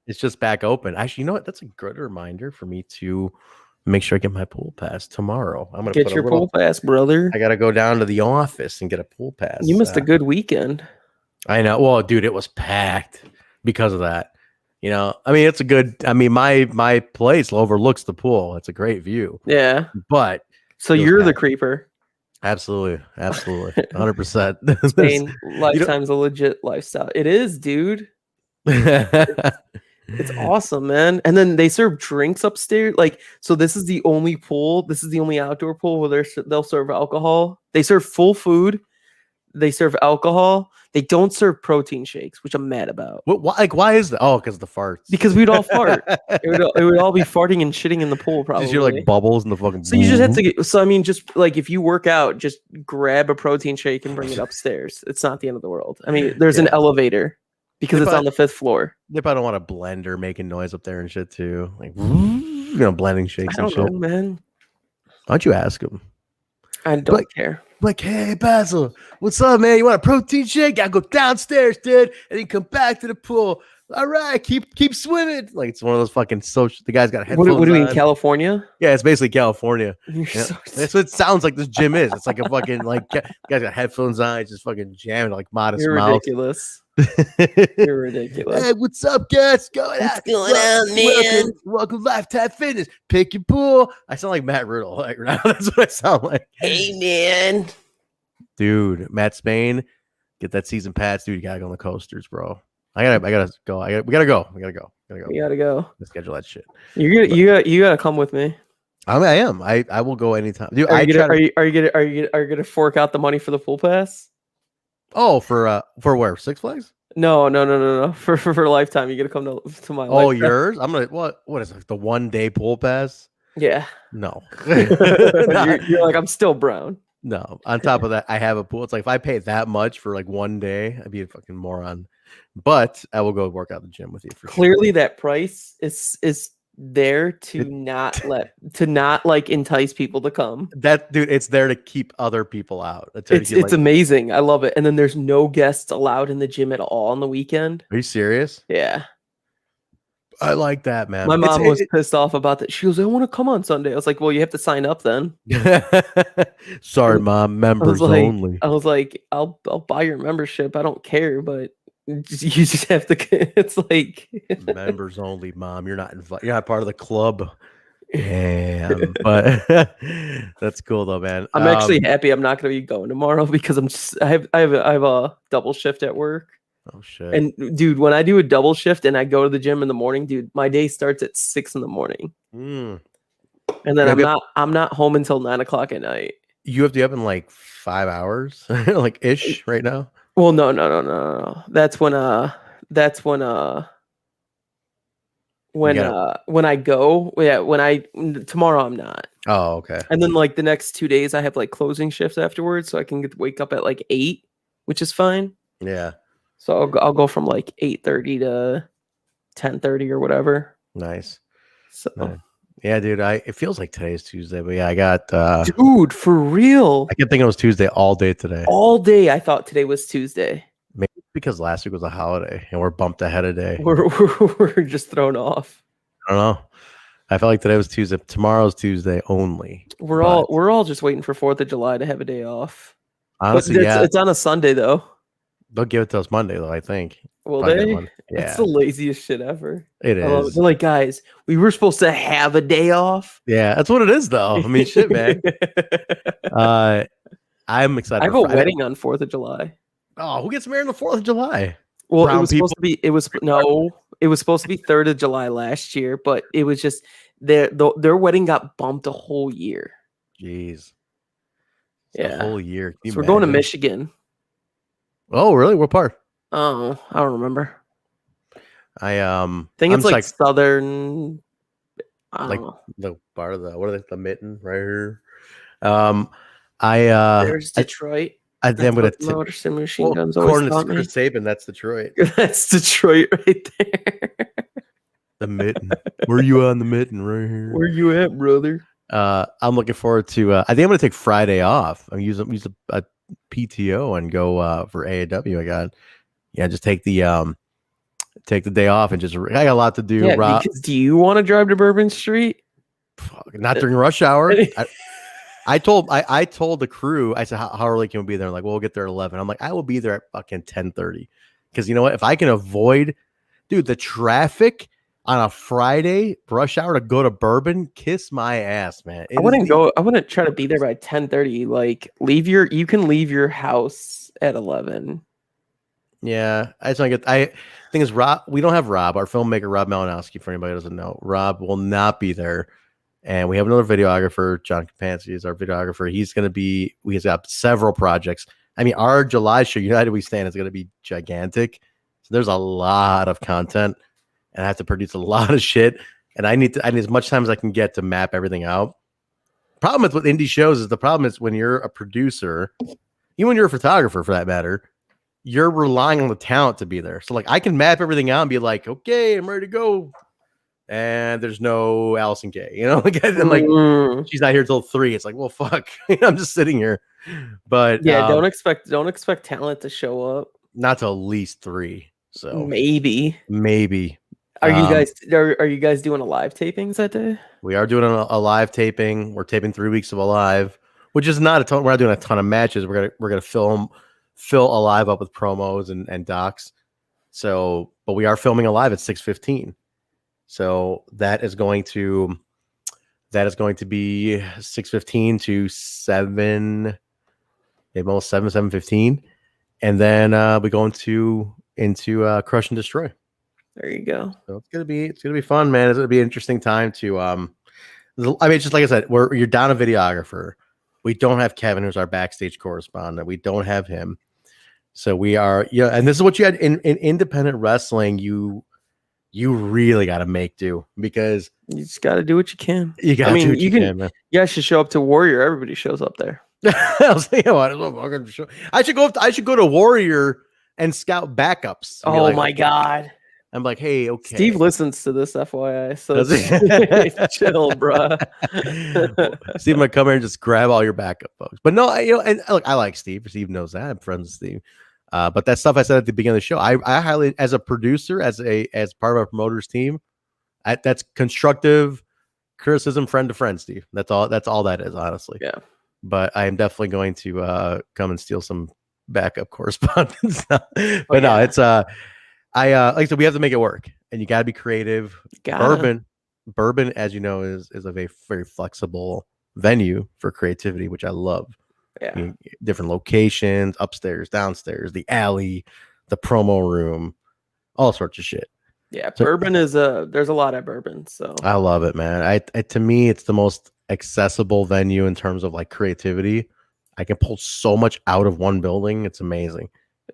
Speaker 1: It's just back open. Actually, you know what? That's a good reminder for me to make sure I get my pool pass tomorrow. I'm gonna
Speaker 2: get your pool pass, brother.
Speaker 1: I gotta go down to the office and get a pool pass.
Speaker 2: You missed a good weekend.
Speaker 1: I know. Well, dude, it was packed because of that. You know, I mean, it's a good. I mean, my place overlooks the pool. It's a great view.
Speaker 2: Yeah,
Speaker 1: but
Speaker 2: so you're the creeper.
Speaker 1: Absolutely, 100%.
Speaker 2: Spain, Lifetime's a legit lifestyle. It is, dude. It's awesome, man. And then they serve drinks upstairs. Like, so this is the only pool. This is the only outdoor pool where they'll serve alcohol. They serve full food. They serve alcohol. They don't serve protein shakes, which I'm mad about.
Speaker 1: Why is that? Oh, because the farts.
Speaker 2: Because we'd all fart. it would all be farting and shitting in the pool, probably.
Speaker 1: You're like bubbles in the fucking.
Speaker 2: So you just have to get. So I mean, just like if you work out, just grab a protein shake and bring it upstairs. It's not the end of the world. I mean, there's an elevator because it's on the 5th floor.
Speaker 1: They probably don't want a blender making noise up there and shit too, like blending shakes. I don't know,
Speaker 2: man.
Speaker 1: Why don't you ask them?
Speaker 2: I don't care.
Speaker 1: Like, hey, Basil, what's up, man? You want a protein shake? I go downstairs, dude, and then come back to the pool. All right, keep swimming. Like, it's one of those fucking social. The guy's got headphones.
Speaker 2: What do you mean, California?
Speaker 1: Yeah, it's basically California.
Speaker 2: Yeah.
Speaker 1: That's what it sounds like. This gym is. It's like a fucking like. The guy's got headphones on. He's just fucking jamming like Modest
Speaker 2: You're
Speaker 1: Mouse.
Speaker 2: Ridiculous. You're ridiculous.
Speaker 1: Hey, what's up, guys?
Speaker 2: What's going on, man?
Speaker 1: Welcome to Lifetime Fitness. Pick your pool. I sound like Matt Riddle right now. That's what I sound like.
Speaker 2: Hey, man.
Speaker 1: Dude, Matt Spain, get that season pass, dude. You gotta go on the coasters, bro. I gotta go. We gotta go. We gotta go. Let's schedule that shit.
Speaker 2: You gotta come with me.
Speaker 1: I am. I will go anytime. Dude,
Speaker 2: are you gonna fork out the money for the pool pass?
Speaker 1: Oh, for where? Six Flags?
Speaker 2: No. For Lifetime, you gotta come to my.
Speaker 1: Oh, Lifetime. Yours? I'm gonna. What is it? The 1 day pool pass?
Speaker 2: Yeah.
Speaker 1: No.
Speaker 2: you're like, I'm still brown.
Speaker 1: No. On top of that, I have a pool. It's like if I pay that much for like 1 day, I'd be a fucking moron. But I will go work out the gym with you for
Speaker 2: Clearly, sure. That price is there to not like entice people to come.
Speaker 1: That dude, it's there to keep other people out.
Speaker 2: It's amazing. I love it. And then there's no guests allowed in the gym at all on the weekend.
Speaker 1: Are you serious?
Speaker 2: Yeah.
Speaker 1: I like that, man.
Speaker 2: My mom was pissed off about that. She goes, I want to come on Sunday. I was like, well, you have to sign up then.
Speaker 1: Sorry, Mom. Members only.
Speaker 2: I was like, I'll buy your membership. I don't care, but you just have to. It's like
Speaker 1: members only, Mom. You're not invited. You're not part of the club. Yeah, but that's cool though, man.
Speaker 2: I'm actually happy I'm not going to be going tomorrow because I have a double shift at work.
Speaker 1: Oh shit!
Speaker 2: And dude, when I do a double shift and I go to the gym in the morning, dude, my day starts at 6 a.m. And then I'm not home until 9 o'clock at night.
Speaker 1: You have to be up in like 5 hours, like ish, right now.
Speaker 2: Well, no. That's when I go. Yeah, tomorrow I'm not.
Speaker 1: Oh, okay.
Speaker 2: And then like the next 2 days I have like closing shifts afterwards, so I can wake up at like 8, which is fine.
Speaker 1: Yeah.
Speaker 2: So I'll go from like 8:30 to 10:30 or whatever.
Speaker 1: Nice.
Speaker 2: So
Speaker 1: yeah, dude. It feels like today's Tuesday, but yeah, I got
Speaker 2: dude, for real.
Speaker 1: I kept thinking it was Tuesday all day today.
Speaker 2: All day I thought today was Tuesday.
Speaker 1: Maybe Because last week was a holiday and we're bumped ahead a day.
Speaker 2: We're just thrown off.
Speaker 1: I don't know. I felt like today was Tuesday. Tomorrow's Tuesday only.
Speaker 2: We're all just waiting for 4th of July to have a day off.
Speaker 1: Honestly,
Speaker 2: it's on a Sunday though.
Speaker 1: They'll give it to us Monday though, I think.
Speaker 2: Will they? Yeah. It's the laziest shit ever.
Speaker 1: It is.
Speaker 2: They're like, guys, we were supposed to have a day off.
Speaker 1: Yeah, that's what it is though. I mean, shit, man. I'm excited.
Speaker 2: I have a wedding on 4th of July.
Speaker 1: Oh, who gets married on the 4th of July?
Speaker 2: Well, it was supposed to be 3rd of July last year, but it was just their wedding got bumped a whole year.
Speaker 1: Jeez.
Speaker 2: Yeah.
Speaker 1: A whole year.
Speaker 2: So we're going to Michigan.
Speaker 1: Oh, really? What part?
Speaker 2: Oh, I don't remember.
Speaker 1: I
Speaker 2: think it's like southern.
Speaker 1: Like the part of the mitten right here.
Speaker 2: There's Detroit.
Speaker 1: Then with
Speaker 2: Motorcycle machine guns.
Speaker 1: According to Chris Saban, that's Detroit.
Speaker 2: That's Detroit right there.
Speaker 1: The mitten. Where you on the mitten right here?
Speaker 2: Where you at, brother?
Speaker 1: I'm looking forward to. I think I'm gonna take Friday off. I'm use a PTO and go for AAW. Just take the day off and just. I got a lot to do.
Speaker 2: Yeah, because do you want to drive to Bourbon Street?
Speaker 1: Not during rush hour. I told the crew, I said, how early can we be there? Like, well, we'll get there at 11. I'm like, I will be there at fucking 10:30. Because you know what? If I can avoid, dude, the traffic on a Friday rush hour to go to Bourbon, kiss my ass, man.
Speaker 2: I wouldn't try to be there by 10:30. Like, you can leave your house at 11.
Speaker 1: Yeah. Thing is, Rob, we don't have Rob, our filmmaker, Rob Malinowski, for anybody who doesn't know. Rob will not be there. And we have another videographer, John Capansky is our videographer. He's got several projects. I mean, our July show, United We Stand, is going to be gigantic. So there's a lot of content, and I have to produce a lot of shit. And I need as much time as I can get to map everything out. Problem with indie shows is when you're a producer, even when you're a photographer for that matter, you're relying on the talent to be there. So like I can map everything out and be like, okay, I'm ready to go. And there's no Allison Kay, she's not here till 3. It's like, well, fuck, I'm just sitting here. But
Speaker 2: yeah, don't expect talent to show up.
Speaker 1: Not till at least 3. So
Speaker 2: maybe. Are you guys doing a live tapings that day?
Speaker 1: We are doing a live taping. We're taping 3 weeks of Alive, which is not a ton. We're not doing a ton of matches. We're gonna fill Alive up with promos and docs. So, but we are filming Alive at 6:15. So that is going to be 6:15 to 7, maybe almost 7:15, and then we go into Crush and Destroy.
Speaker 2: There you go.
Speaker 1: So it's gonna be fun, man. It's gonna be an interesting time to I mean, it's just like I said, you're down a videographer. We don't have Kevin, who's our backstage correspondent. We don't have him. So we are, and this is what you had in independent wrestling. You really got to make do because
Speaker 2: you just got to do what you can.
Speaker 1: You got to do what you can, man.
Speaker 2: You guys should show up to Warrior. Everybody shows up there.
Speaker 1: I should go to Warrior and scout backups.
Speaker 2: Oh my God.
Speaker 1: I'm like, hey, okay.
Speaker 2: Steve listens to this, FYI. So chill, bro.
Speaker 1: Steve might come here and just grab all your backup folks. But no, and look, I like Steve. Steve knows that. I'm friends with Steve. But that stuff I said at the beginning of the show, I highly, as a producer, as part of our promoters team, that's constructive criticism, friend to friend, Steve. That's all that is, honestly.
Speaker 2: Yeah.
Speaker 1: But I am definitely going to come and steal some backup correspondence. No, it's like I said, we have to make it work, and you got to be creative. Bourbon, as you know, is a very, very flexible venue for creativity, which I love.
Speaker 2: Yeah.
Speaker 1: Different locations, upstairs, downstairs, the alley, the promo room, all sorts of shit.
Speaker 2: Yeah, so, Bourbon is there's a lot at Bourbon, so
Speaker 1: I love it, man. To me, it's the most accessible venue in terms of like creativity. I can pull so much out of one building. It's amazing.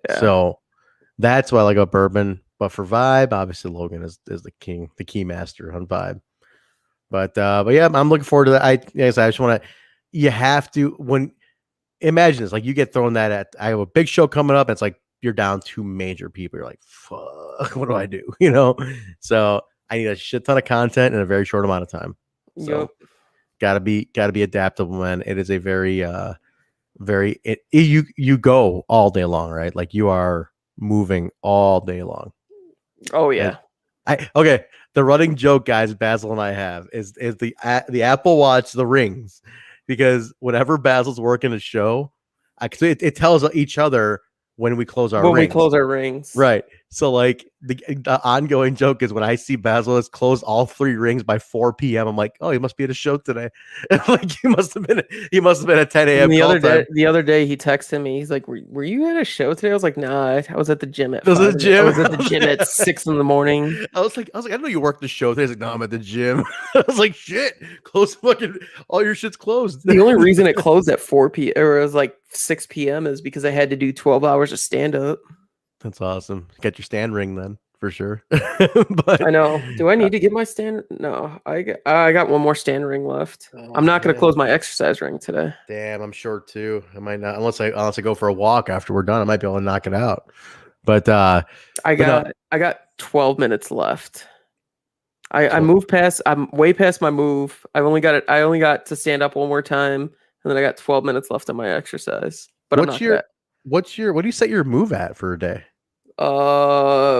Speaker 1: Yeah. So that's what I like about Bourbon. But for Vibe, obviously Logan is the key master on Vibe. But yeah, I'm looking forward to that. I just want to. You have to imagine this, like you get thrown that at. I have a big show coming up. And it's like you're down 2 major people. You're like, fuck, what do I do? So I need a shit ton of content in a very short amount of time. So gotta be adaptable, man. It is a very you go all day long, right? Like you are moving all day long.
Speaker 2: Oh yeah.
Speaker 1: Okay. The running joke, guys, Basil and I have is the Apple Watch, the rings, because whenever Basil's working a show, it tells each other when we close our rings. Right. So like the ongoing joke is when I see Basil has closed all 3 rings by 4 p.m. I'm like, oh, he must be at a show today. Like he must have been at 10 a.m.
Speaker 2: The other day he texted me. He's like, were you at a show today? I was like, nah, I was at the gym at 5. I was at the gym at 6 in the morning.
Speaker 1: I was like, I don't know you worked the show today. He's like, no, I'm at the gym. I was like, shit, close fucking all your shit's closed.
Speaker 2: The only reason it closed at 4 p.m. or it was like 6 p.m. is because I had to do 12 hours of stand up.
Speaker 1: That's awesome. Get your stand ring then for sure.
Speaker 2: But I know. Do I need to get my stand? No, I got one more stand ring left. I'm not going to close my exercise ring today.
Speaker 1: Damn, I'm short too. I might not unless I go for a walk after we're done. I might be able to knock it out. But I
Speaker 2: got 12 minutes left. I moved past. I'm way past my move. I only got to stand up one more time, and then I got 12 minutes left on my exercise. But what do
Speaker 1: you set your move at for a day?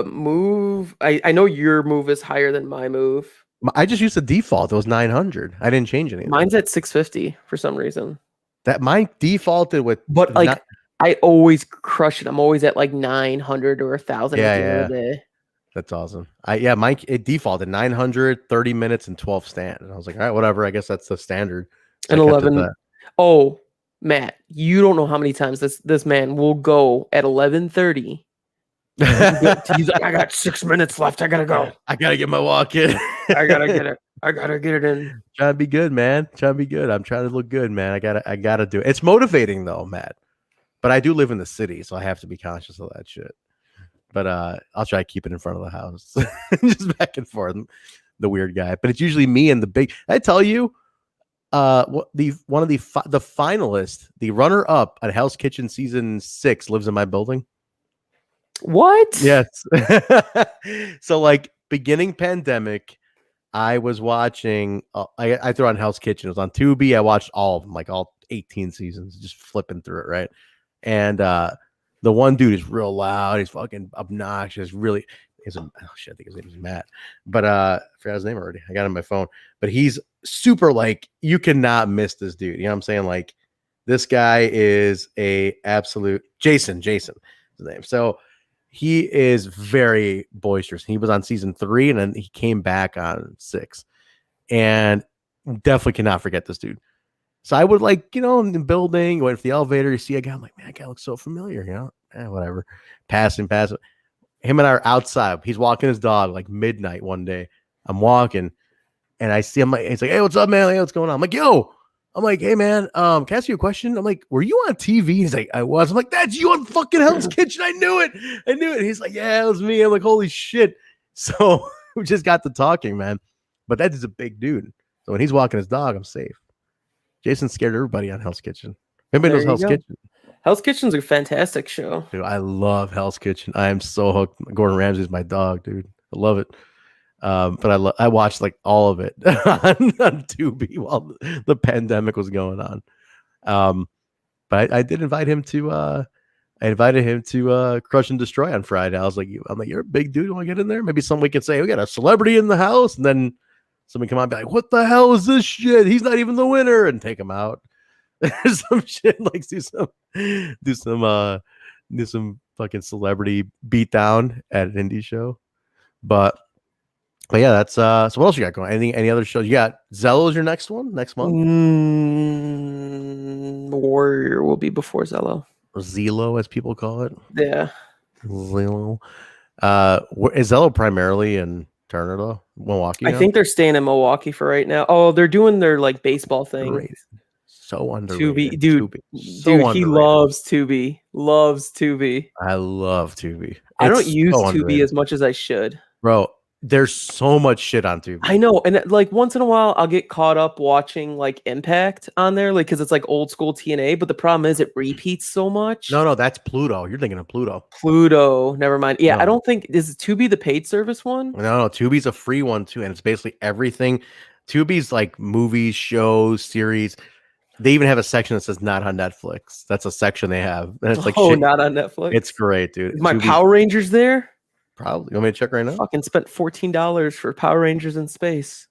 Speaker 2: Move. I know your move is higher than my move.
Speaker 1: I just used the default. It was 900. I didn't change anything.
Speaker 2: Mine's at 650 for some reason.
Speaker 1: That mine defaulted with,
Speaker 2: but like I always crush it. I'm always at like 900 or 1,000 at the end of the day.
Speaker 1: That's awesome. Mine it defaulted 900, 30 minutes, and 12 stand. And I was like, all right, whatever. I guess that's the standard.
Speaker 2: So and 11. Oh, Matt, you don't know how many times this man will go at 11:30. He's like, I got 6 minutes left. I gotta go.
Speaker 1: I gotta get my walk in.
Speaker 2: I gotta get it. I gotta get it in.
Speaker 1: Trying to be good, man. Trying to be good. I'm trying to look good, man. I gotta do it. It's motivating though, Matt. But I do live in the city, so I have to be conscious of that shit. But I'll try to keep it in front of the house, just back and forth. The weird guy, but it's usually me and the big. I tell you, one of the finalists, the runner up at Hell's Kitchen season 6, lives in my building.
Speaker 2: What?
Speaker 1: Yes. So like beginning pandemic, I was watching. I threw on Hell's Kitchen. It was on Tubi. I watched all of them, like all 18 seasons, just flipping through it, right? And the one dude is real loud. He's fucking obnoxious. Really, I think his name is Matt, but I forgot his name already. I got it on my phone. But he's super like you cannot miss this dude. You know what I'm saying? Like this guy is a absolute Jason. His name. So he is very boisterous. He was on season 3, and then he came back on 6, and definitely cannot forget this dude. So I would in the building, went for the elevator, you see a guy, I'm like, man, that guy looks so familiar, whatever. Pass him. Him and I are outside. He's walking his dog like midnight one day. I'm walking and I see him. He's like, hey, what's up, man? Hey, what's going on? I'm like, yo. I'm like, hey, man, can I ask you a question? I'm like, were you on TV? He's like, I was. I'm like, that's you on fucking Hell's Kitchen. I knew it. He's like, yeah, it was me. I'm like, holy shit. So we just got to talking, man. But that is a big dude. So when he's walking his dog, I'm safe. Jason scared everybody on Hell's Kitchen. Everybody knows Hell's Kitchen.
Speaker 2: Hell's Kitchen's a fantastic show.
Speaker 1: Dude, I love Hell's Kitchen. I am so hooked. Gordon Ramsay's my dog, dude. I love it. But I watched like all of it on Tubi while the pandemic was going on. But I did invite him to Crush and Destroy on Friday. I'm like, you're a big dude. You want to get in there? Maybe somebody could say, we got a celebrity in the house, and then somebody come on and be like, what the hell is this shit? He's not even the winner, and take him out. Some shit, like do some fucking celebrity beatdown at an indie show. But yeah, that's so what else you got going? Any other shows? You got Zello is your next one next month?
Speaker 2: Warrior will be before Zello.
Speaker 1: Or Zelo, as people call it.
Speaker 2: Yeah.
Speaker 1: Zelo. Is Zello primarily in Turner though? Milwaukee?
Speaker 2: I think they're staying in Milwaukee for right now. Oh, they're doing their like baseball thing.
Speaker 1: Underrated. So underrated.
Speaker 2: Tubi. He loves Tubi. Loves Tubi.
Speaker 1: I love Tubi.
Speaker 2: I don't use Tubi as much as I should.
Speaker 1: Bro, there's so much shit on Tubi.
Speaker 2: I know. And like once in a while, I'll get caught up watching like Impact on there, like because it's like old school TNA. But the problem is it repeats so much.
Speaker 1: No, that's Pluto. You're thinking of Pluto.
Speaker 2: Pluto. Never mind. Yeah,
Speaker 1: No.
Speaker 2: I don't think is Tubi the paid service one?
Speaker 1: No, Tubi's a free one too, and it's basically everything. Tubi's like movies, shows, series. They even have a section that says not on Netflix. That's a section they have. And it's like,
Speaker 2: oh,
Speaker 1: shit.
Speaker 2: not on Netflix.
Speaker 1: It's great, dude.
Speaker 2: Is my Power Rangers there?
Speaker 1: Probably. You want me to check right now?
Speaker 2: Fucking spent $14 for Power Rangers in space.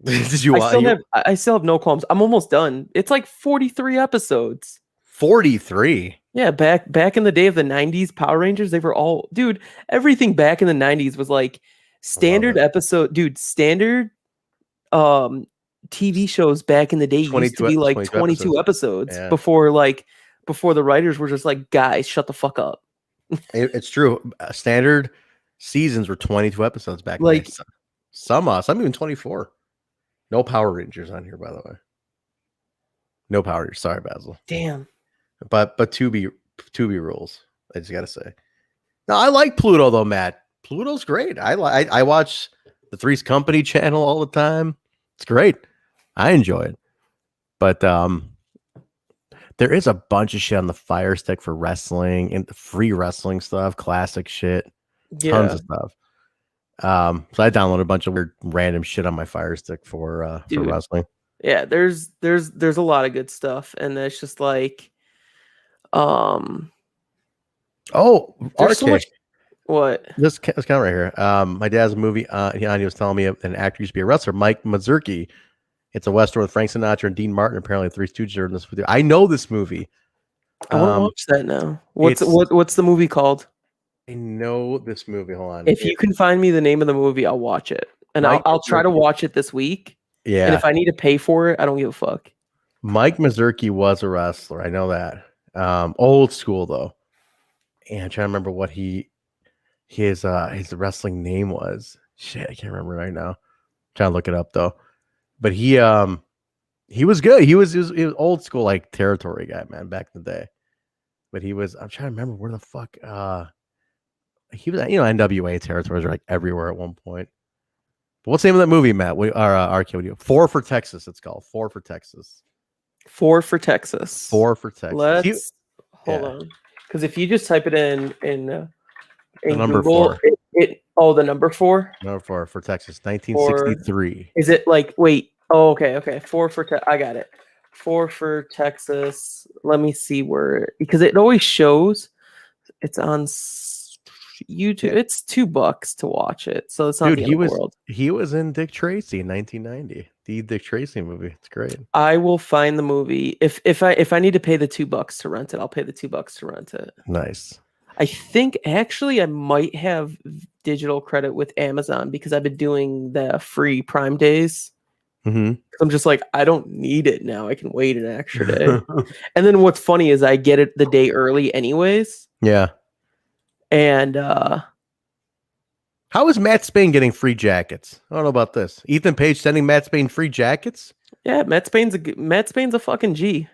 Speaker 1: Did you?
Speaker 2: I still have no qualms. I'm almost done. It's like 43 episodes.
Speaker 1: 43.
Speaker 2: Yeah, back in the day of the 90s, Power Rangers, they were all, dude, everything back in the 90s was like standard episode, dude, standard TV shows back in the day used to be like 22 episodes before the writers were just like, guys, shut the fuck up.
Speaker 1: It's true. Standard seasons were 22 episodes back then. Some even 24. No Power Rangers on here, by the way. No Power Rangers. Sorry, Basil.
Speaker 2: Damn.
Speaker 1: But Tubi rules. I just gotta say. No, I like Pluto though, Matt. Pluto's great. I watch the Three's Company channel all the time. It's great. I enjoy it. But there is a bunch of shit on the Fire Stick for wrestling and free wrestling stuff, classic shit, tons of stuff. So I downloaded a bunch of weird random shit on my Fire Stick for wrestling.
Speaker 2: Yeah, there's a lot of good stuff, and it's just like,
Speaker 1: so much.
Speaker 2: What?
Speaker 1: This comment right here. My dad's movie. He was telling me an actor used to be a wrestler, Mike Mazurki. It's a western with Frank Sinatra and Dean Martin. Apparently, Three Stooges are in this video. I know this movie.
Speaker 2: I want to watch that now. What's the movie called?
Speaker 1: I know this movie. Hold on.
Speaker 2: If you can find me the name of the movie, I'll watch it, and I'll try to watch it this week.
Speaker 1: Yeah.
Speaker 2: And if I need to pay for it, I don't give a fuck.
Speaker 1: Mike Mazurki was a wrestler. I know that. Old school though. And I'm trying to remember what his wrestling name was. Shit, I can't remember right now. I'm trying to look it up though. But he was good. He was old school like territory guy, man, back in the day. But I'm trying to remember where the fuck he was at, NWA territories are like everywhere at one point. But what's the name of that movie, Matt? RK, 4 for Texas, it's called. 4 for Texas.
Speaker 2: 4 for Texas.
Speaker 1: 4 for Texas.
Speaker 2: Let's hold on. Because if you just type it in
Speaker 1: number
Speaker 2: Google,
Speaker 1: 4.
Speaker 2: The number 4?
Speaker 1: Number 4 for Texas, 1963.
Speaker 2: Is it like, wait, okay. 4 for I got it. 4 for Texas. Let me see because it always shows it's on YouTube. Yeah. It's $2 to watch it, so it's not the end of the world.
Speaker 1: He was in Dick Tracy in 1990, the Dick Tracy movie. It's great.
Speaker 2: I will find the movie. If I need to pay the $2 to rent it, I'll pay the $2 to rent it.
Speaker 1: Nice.
Speaker 2: I think actually I might have digital credit with Amazon because I've been doing the free Prime days.
Speaker 1: Mm-hmm.
Speaker 2: I'm just like, I don't need it now. I can wait an extra day. And then what's funny is I get it the day early anyways.
Speaker 1: Yeah.
Speaker 2: And
Speaker 1: how is Matt Spain getting free jackets? I don't know about this. Ethan Page sending Matt Spain free jackets?
Speaker 2: Yeah, Matt Spain's a fucking G.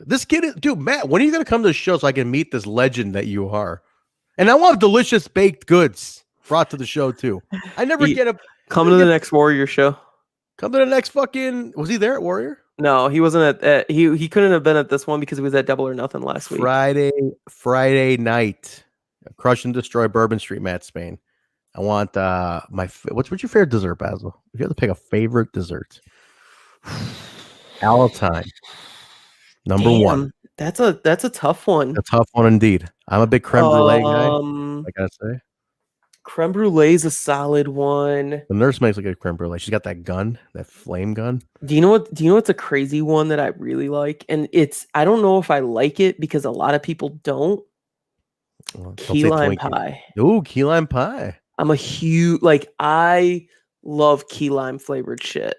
Speaker 1: This kid is, dude, Matt, when are you gonna come to the show so I can meet this legend that you are? And I want delicious baked goods brought to the show too. I never
Speaker 2: come to the next Warrior show.
Speaker 1: Come to the next fucking. Was he there at Warrior?
Speaker 2: No, he wasn't at he couldn't have been at this one because he was at Double or Nothing last week.
Speaker 1: Friday night. Crush and Destroy Bourbon Street, Matt Spain. I want what's your favorite dessert, Basil? If you have to pick a favorite dessert, all time, number one.
Speaker 2: That's a tough one.
Speaker 1: A tough one indeed. I'm a big creme brulee guy. I gotta say,
Speaker 2: creme brulee is a solid one.
Speaker 1: The nurse makes a good creme brulee. She's got that gun, that flame gun.
Speaker 2: Do you know what's a crazy one that I really like? And I don't know if I like it because a lot of people don't. Key lime pie.
Speaker 1: Ooh, key lime pie.
Speaker 2: I'm a huge I love key lime flavored shit.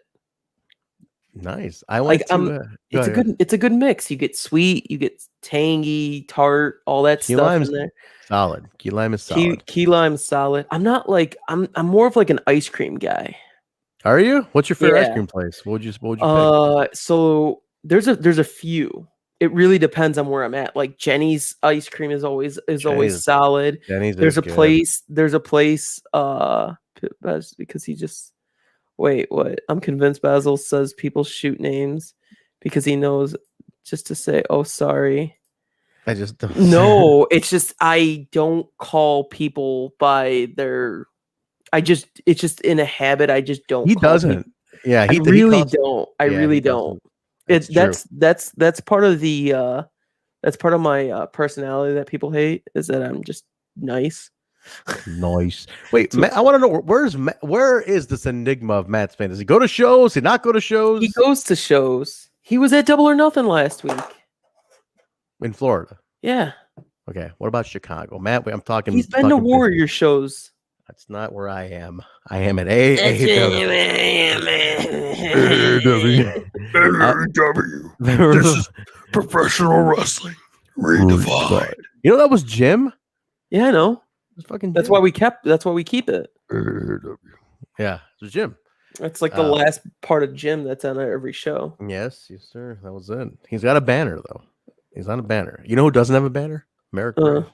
Speaker 1: Nice. I like
Speaker 2: it's a good mix. You get sweet, you get tangy, tart, all that
Speaker 1: key
Speaker 2: stuff in there.
Speaker 1: Solid. Key lime is solid.
Speaker 2: Key lime's solid. I'm not I'm more of like an ice cream guy.
Speaker 1: Are you? What's your favorite ice cream place? What would you pick?
Speaker 2: So there's a few. It really depends on where I'm at. Like Jenny's ice cream is always solid. There's a place because he just wait, what? I'm convinced Basil says people shoot names because he knows just to say, "Oh, sorry."
Speaker 1: I just don't.
Speaker 2: No, it's just I don't call people by their it's just in a habit. I just don't.
Speaker 1: He doesn't.
Speaker 2: People.
Speaker 1: Yeah,
Speaker 2: I really don't. That's part of the that's part of my personality that people hate, is that I'm just nice.
Speaker 1: Nice. Wait, Matt, I want to know where is this enigma of Matt's fan? Does he go to shows? Does he not go to shows?
Speaker 2: He goes to shows. He was at Double or Nothing last week
Speaker 1: in Florida.
Speaker 2: Yeah.
Speaker 1: Okay. What about Chicago, Matt? I'm talking.
Speaker 2: He's been to Warrior shows.
Speaker 1: That's not where I am. I am at AAW.
Speaker 3: This is professional wrestling redefined.
Speaker 1: You know that was Jim?
Speaker 2: Yeah, I know. That's why we keep it.
Speaker 1: Yeah, it was Jim.
Speaker 2: That's like the last part of Jim that's on every show.
Speaker 1: Yes, sir. That was it. He's got a banner though. He's on a banner. You know who doesn't have a banner? America.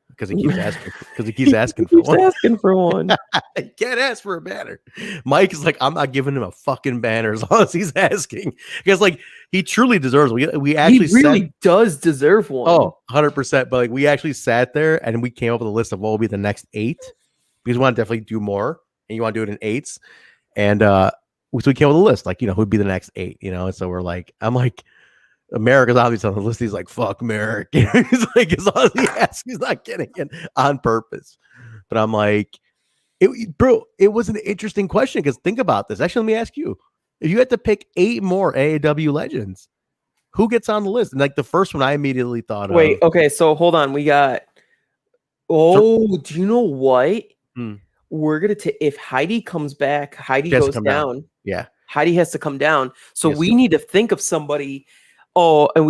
Speaker 1: Because he keeps asking. Because he keeps asking for one.
Speaker 2: Asking for one.
Speaker 1: He can't ask for a banner. Mike is like, I'm not giving him a fucking banner as long as he's asking. Because like he truly deserves. We actually
Speaker 2: really does deserve one.
Speaker 1: Oh, 100%. But like we actually sat there and we came up with a list of what will be the next 8 because we want to definitely do more and you want to do it in 8s. And so we came up with a list, like, who'd be the next 8, And so we're like, I'm like, America's obviously on the list. He's like, fuck Merrick. He's like, as long as he asks, he's not getting it on purpose. But I'm like, it was an interesting question because think about this. Actually, let me ask you. If you had to pick 8 more AAW legends, who gets on the list? And like the first one I immediately thought of.
Speaker 2: Wait, okay, so hold on. We got, do you know what? We're going to, if Heidi comes back, Heidi goes down.
Speaker 1: Yeah.
Speaker 2: Heidi has to come down. So we need to think of somebody. Oh, and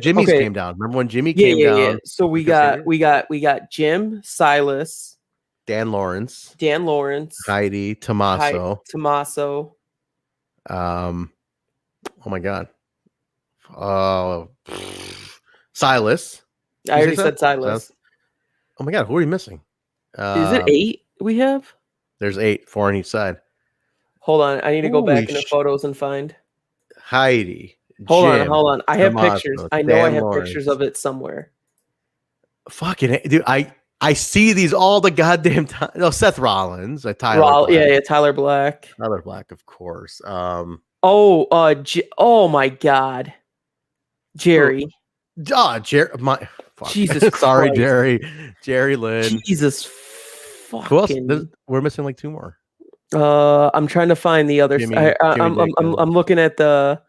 Speaker 1: Jimmy's came down. Remember when Jimmy came down? Yeah.
Speaker 2: So we got Jim, Silas,
Speaker 1: Dan Lawrence,
Speaker 2: Heidi,
Speaker 1: Tommaso.
Speaker 2: Oh
Speaker 1: my God. Silas.
Speaker 2: I already said Silas.
Speaker 1: Oh my God, who are you missing?
Speaker 2: Is it 8 we have?
Speaker 1: There's 8, 4 on each side.
Speaker 2: Hold on, I need to go back into photos and find
Speaker 1: Heidi.
Speaker 2: Hold on. I have pictures. I know I have pictures of it somewhere.
Speaker 1: Fucking dude, I see these all the goddamn time. No, Seth Rollins, Tyler Black.
Speaker 2: Yeah, Tyler Black.
Speaker 1: Tyler Black, of course.
Speaker 2: Oh my God, Jerry.
Speaker 1: Jerry.
Speaker 2: Jesus,
Speaker 1: sorry,
Speaker 2: Christ.
Speaker 1: Jerry Lynn.
Speaker 2: Jesus,
Speaker 1: fucking. Who else? We're missing like 2 more.
Speaker 2: I'm trying to find the others. I'm looking at the.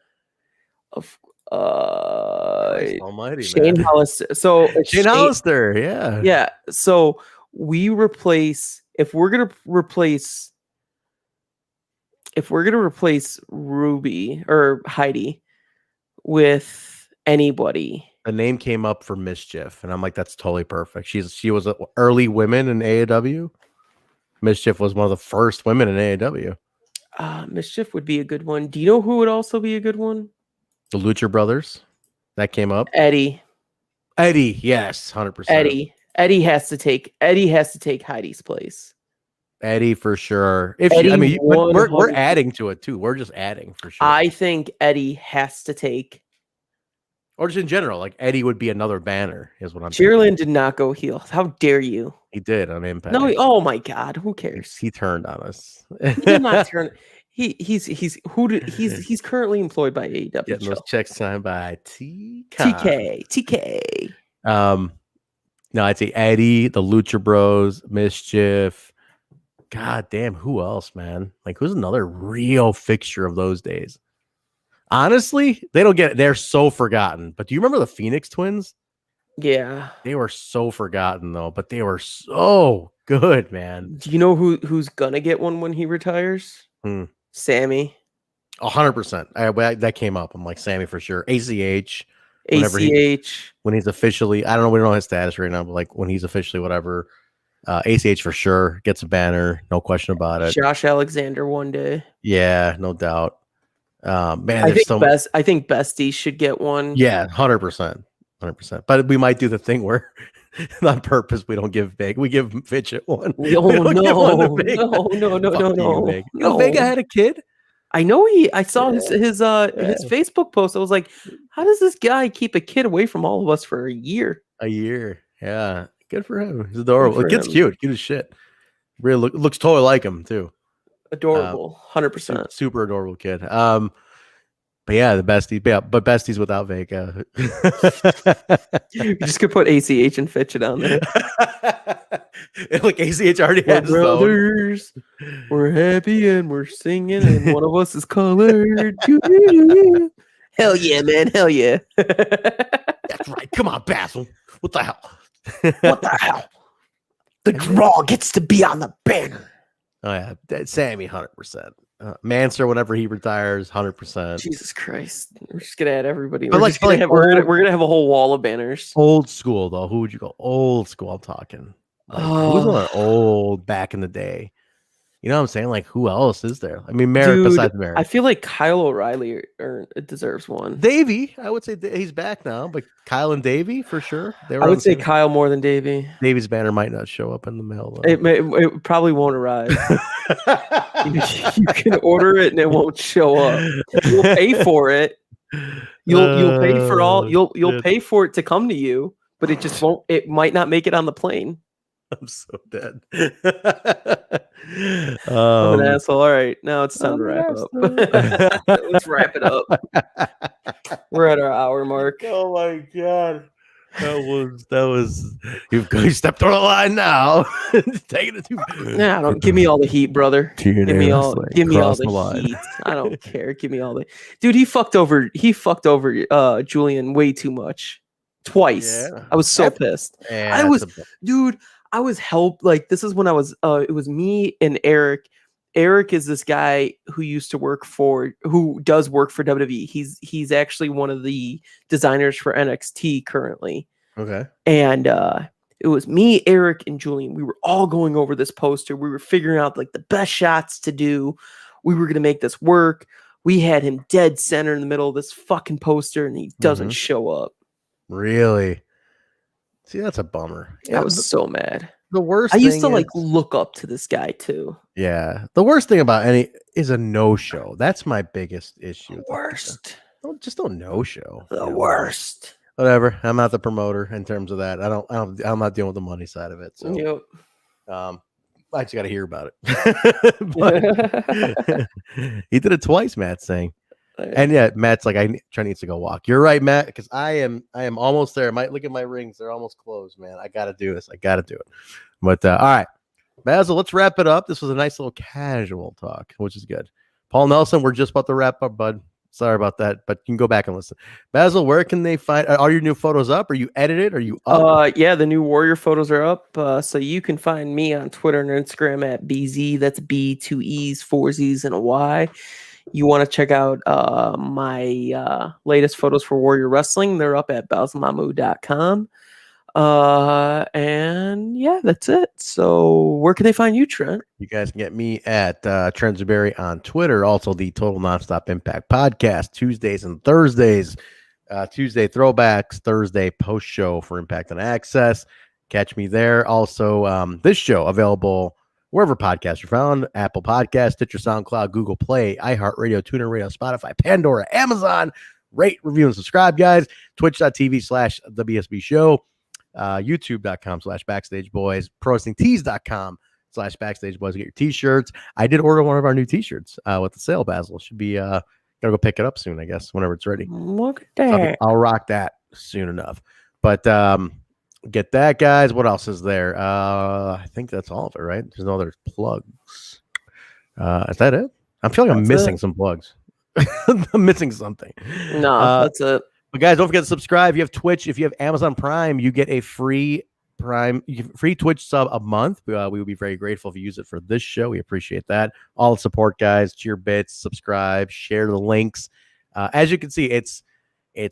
Speaker 1: Almighty,
Speaker 2: Shane Hollister. So
Speaker 1: Shane Hollister,
Speaker 2: yeah. So we replace if we're gonna replace Ruby or Heidi with anybody.
Speaker 1: A name came up for Mischief, and I'm like, that's totally perfect. She was early women in AAW. Mischief was one of the first women in AAW.
Speaker 2: Mischief would be a good one. Do you know who would also be a good one?
Speaker 1: The Lucha Brothers, that came up.
Speaker 2: Eddie,
Speaker 1: yes, 100%.
Speaker 2: Eddie has to take Heidi's place.
Speaker 1: Eddie for sure. We're adding to it too. We're just adding for sure.
Speaker 2: I think Eddie has to take.
Speaker 1: Or just in general, like Eddie would be another banner, is what I'm
Speaker 2: Jerlyn did not go heel. How dare you?
Speaker 1: He did on Impact.
Speaker 2: No, oh my God, who cares?
Speaker 1: He turned on us.
Speaker 2: He did not turn. He's currently employed by AEW.
Speaker 1: Getting those checks signed by TK. No, I'd say Eddie, the Lucha Bros, Mischief. God damn, who else, man? Like, who's another real fixture of those days? Honestly, they don't get it. They're so forgotten. But do you remember the Phoenix Twins?
Speaker 2: Yeah.
Speaker 1: They were so forgotten, though, but they were so good, man.
Speaker 2: Do you know who's gonna get one when he retires? Sammy.
Speaker 1: 100%. That came up. I'm like, Sammy for sure. ACH.
Speaker 2: When
Speaker 1: he's officially, I don't know, we don't know his status right now, but like when he's officially whatever, ACH for sure gets a banner, no question about it.
Speaker 2: Josh Alexander one day.
Speaker 1: Yeah, no doubt. Man,
Speaker 2: I think Bestie should get one.
Speaker 1: Yeah, 100%. But we might do the thing where on purpose we don't give Vega. We give Fidget one.
Speaker 2: No.
Speaker 1: Vega had a kid.
Speaker 2: I know I saw his Facebook post. I was like, how does this guy keep a kid away from all of us for a year?
Speaker 1: Yeah. Good for him. He's adorable. The kid's cute as shit. Really looks totally like him too.
Speaker 2: Adorable, 100%.
Speaker 1: Super adorable kid. But yeah, the besties. Yeah, but besties without Vega.
Speaker 2: You just could put ACH and Fitch on there.
Speaker 1: Like ACH already
Speaker 2: We're
Speaker 1: has his own.
Speaker 2: brothers. We're happy and we're singing, and one of us is colored. Hell yeah, man. Hell yeah.
Speaker 1: That's right. Come on, Basil. What the hell?
Speaker 2: What the hell? The draw gets to be on the banner.
Speaker 1: Oh yeah, Sammy, 100%. Manser, whenever he retires, 100%.
Speaker 2: Jesus Christ, we're just gonna add everybody.
Speaker 1: But
Speaker 2: We're gonna have a whole wall of banners.
Speaker 1: Old school though. Who would you go? Old school. I'm talking. Like, who's on old back in the day? You know what I'm saying? Like, who else is there? I mean, Merritt besides Merritt.
Speaker 2: I feel like Kyle O'Reilly deserves one.
Speaker 1: Davey, I would say he's back now, but Kyle and Davey for sure.
Speaker 2: I would say Kyle more than Davey.
Speaker 1: Davey's banner might not show up in the mail though.
Speaker 2: It probably won't arrive. You can order it and it won't show up. You'll pay for it. You'll pay for all. You'll pay for it to come to you, but it just won't. It might not make it on the plane.
Speaker 1: I'm so dead.
Speaker 2: I'm an asshole. All right, now it's time to wrap it up. Let's wrap it up. We're at our hour mark.
Speaker 1: Oh my god, that was you stepped on the line now. Taking it too.
Speaker 2: Nah, don't give me all the heat, brother. Give me all the heat. I don't care. Give me all the dude. He fucked over Julian way too much. Twice. Yeah. I was so pissed. Yeah, I was helped. Like, this is when I was, it was me and Eric. Eric is this guy who does work for WWE. He's actually one of the designers for NXT currently.
Speaker 1: Okay.
Speaker 2: And it was me, Eric, and Julian. We were all going over this poster. We were figuring out like the best shots to do. We were going to make this work. We had him dead center in the middle of this fucking poster, and he doesn't show up.
Speaker 1: Really? See, that's a bummer.
Speaker 2: I was so mad.
Speaker 1: The worst.
Speaker 2: I used to like look up to this guy too.
Speaker 1: Yeah, the worst thing about any is a no-show. That's my biggest issue.
Speaker 2: Worst.
Speaker 1: Don't no-show.
Speaker 2: The worst.
Speaker 1: Whatever. I'm not the promoter in terms of that. I'm not dealing with the money side of it. So,
Speaker 2: yep.
Speaker 1: I just got to hear about it. But he did it twice, Matt's saying. And yeah, Matt's like, Trent needs to go walk. You're right, Matt, because I am almost there. Might look at my rings; they're almost closed, man. I got to do this. I got to do it. But all right, Basil, let's wrap it up. This was a nice little casual talk, which is good. Paul Nelson, we're just about to wrap up, bud. Sorry about that, but you can go back and listen. Basil, where can they find? Are your new photos up? Are you edited? Are you up?
Speaker 2: Yeah, the new Warrior photos are up. So you can find me on Twitter and Instagram at BZ. That's B, 2 E's, 4 Z's, and a Y. You want to check out my latest photos for Warrior Wrestling. They're up at basilmamu.com. And yeah, that's it. So where can they find you, Trent?
Speaker 1: You guys can get me at Trent Zuberry on Twitter. Also, the Total Nonstop Impact podcast, Tuesdays and Thursdays. Tuesday throwbacks, Thursday post show for Impact and Access. Catch me there. Also, this show available wherever podcasts are found: Apple Podcasts, Stitcher, SoundCloud, Google Play, iHeartRadio, TuneIn Radio, Spotify, Pandora, Amazon. Rate, review, and subscribe, guys. Twitch.tv/The BSB Show. YouTube.com/Backstage Boys. ProWrestlingTees.com/Backstage Boys. Get your t-shirts. I did order one of our new t-shirts with the sale, Basil. Should be gotta go pick it up soon, I guess, whenever it's ready.
Speaker 2: Look at that.
Speaker 1: So I'll rock that soon enough. But get that, guys. What else is there? I think that's all of it, right? There's no other plugs. Is that it? I feel like I'm missing some plugs. I'm missing something.
Speaker 2: No, that's it.
Speaker 1: But guys, don't forget to subscribe. If you have Twitch, if you have Amazon Prime, you get a free Twitch sub a month. We would be very grateful if you use it for this show. We appreciate that. All the support, guys. Cheer bits, subscribe, share the links. As you can see, it's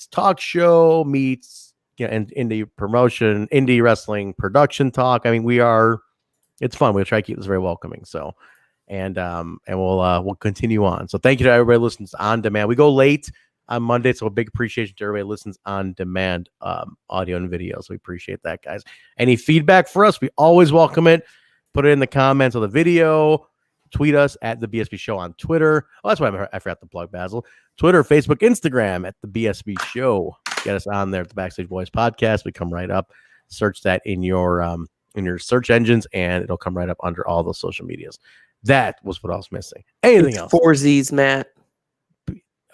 Speaker 1: talk show meets and indie promotion, indie wrestling production talk. I mean, it's fun. We'll try to keep this very welcoming. So, and we'll continue on. So thank you to everybody who listens on demand. We go late on Monday, so a big appreciation to everybody who listens on demand, audio and video. So we appreciate that, guys. Any feedback for us, we always welcome it. Put it in the comments of the video. Tweet us at the BSB Show on Twitter. Oh, that's why I forgot to plug, Basil. Twitter, Facebook, Instagram at the BSB Show. Get us on there at the Backstage Boys podcast. We come right up. Search that in your search engines, and it'll come right up under all those social medias. That was what I was missing. Anything else?
Speaker 2: 4 Z's, Matt.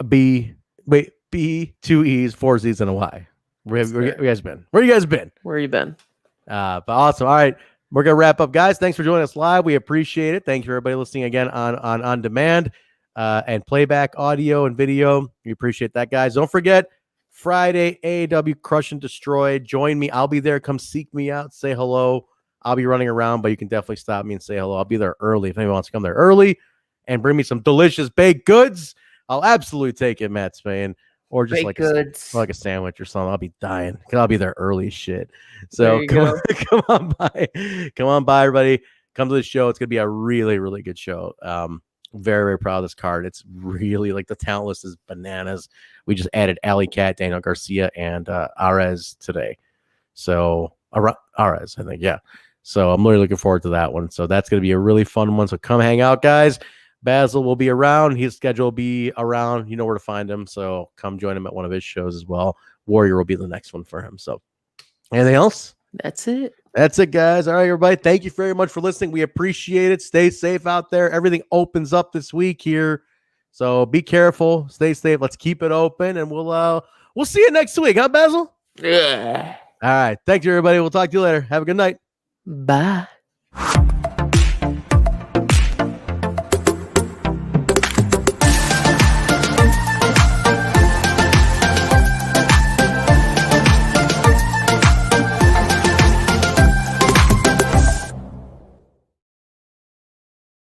Speaker 1: B Wait, B, 2 E's, 4 Z's, and a Y. Where you guys been? Where you guys been?
Speaker 2: Where you been?
Speaker 1: But awesome. All right. We're going to wrap up, guys. Thanks for joining us live. We appreciate it. Thank you for everybody listening again on demand and playback audio and video. We appreciate that, guys. Don't forget, Friday, AAW Crush and Destroy. Join me. I'll be there. Come seek me out. Say hello. I'll be running around, but you can definitely stop me and say hello. I'll be there early. If anyone wants to come there early and bring me some delicious baked goods, I'll absolutely take it, Matt Spain. Or just like a sandwich or something. I'll be dying because I'll be there early as shit. So come on by. Come on by, everybody. Come to the show. It's going to be a really, really good show. Very, very proud of this card. It's really like the talent list is bananas. We just added Alley Cat, Daniel Garcia, and Arez today. So Arez, I think. Yeah. So I'm really looking forward to that one. So that's going to be a really fun one. So come hang out, guys. Basil will be around. His schedule will be around. You know where to find him. So come join him at one of his shows as well. Warrior will be the next one for him. So anything else?
Speaker 2: That's it.
Speaker 1: That's it, guys. All right, everybody. Thank you very much for listening. We appreciate it. Stay safe out there. Everything opens up this week here. So be careful. Stay safe. Let's keep it open. And we'll see you next week, huh, Basil?
Speaker 2: Yeah.
Speaker 1: All right. Thank you, everybody. We'll talk to you later. Have a good night.
Speaker 2: Bye.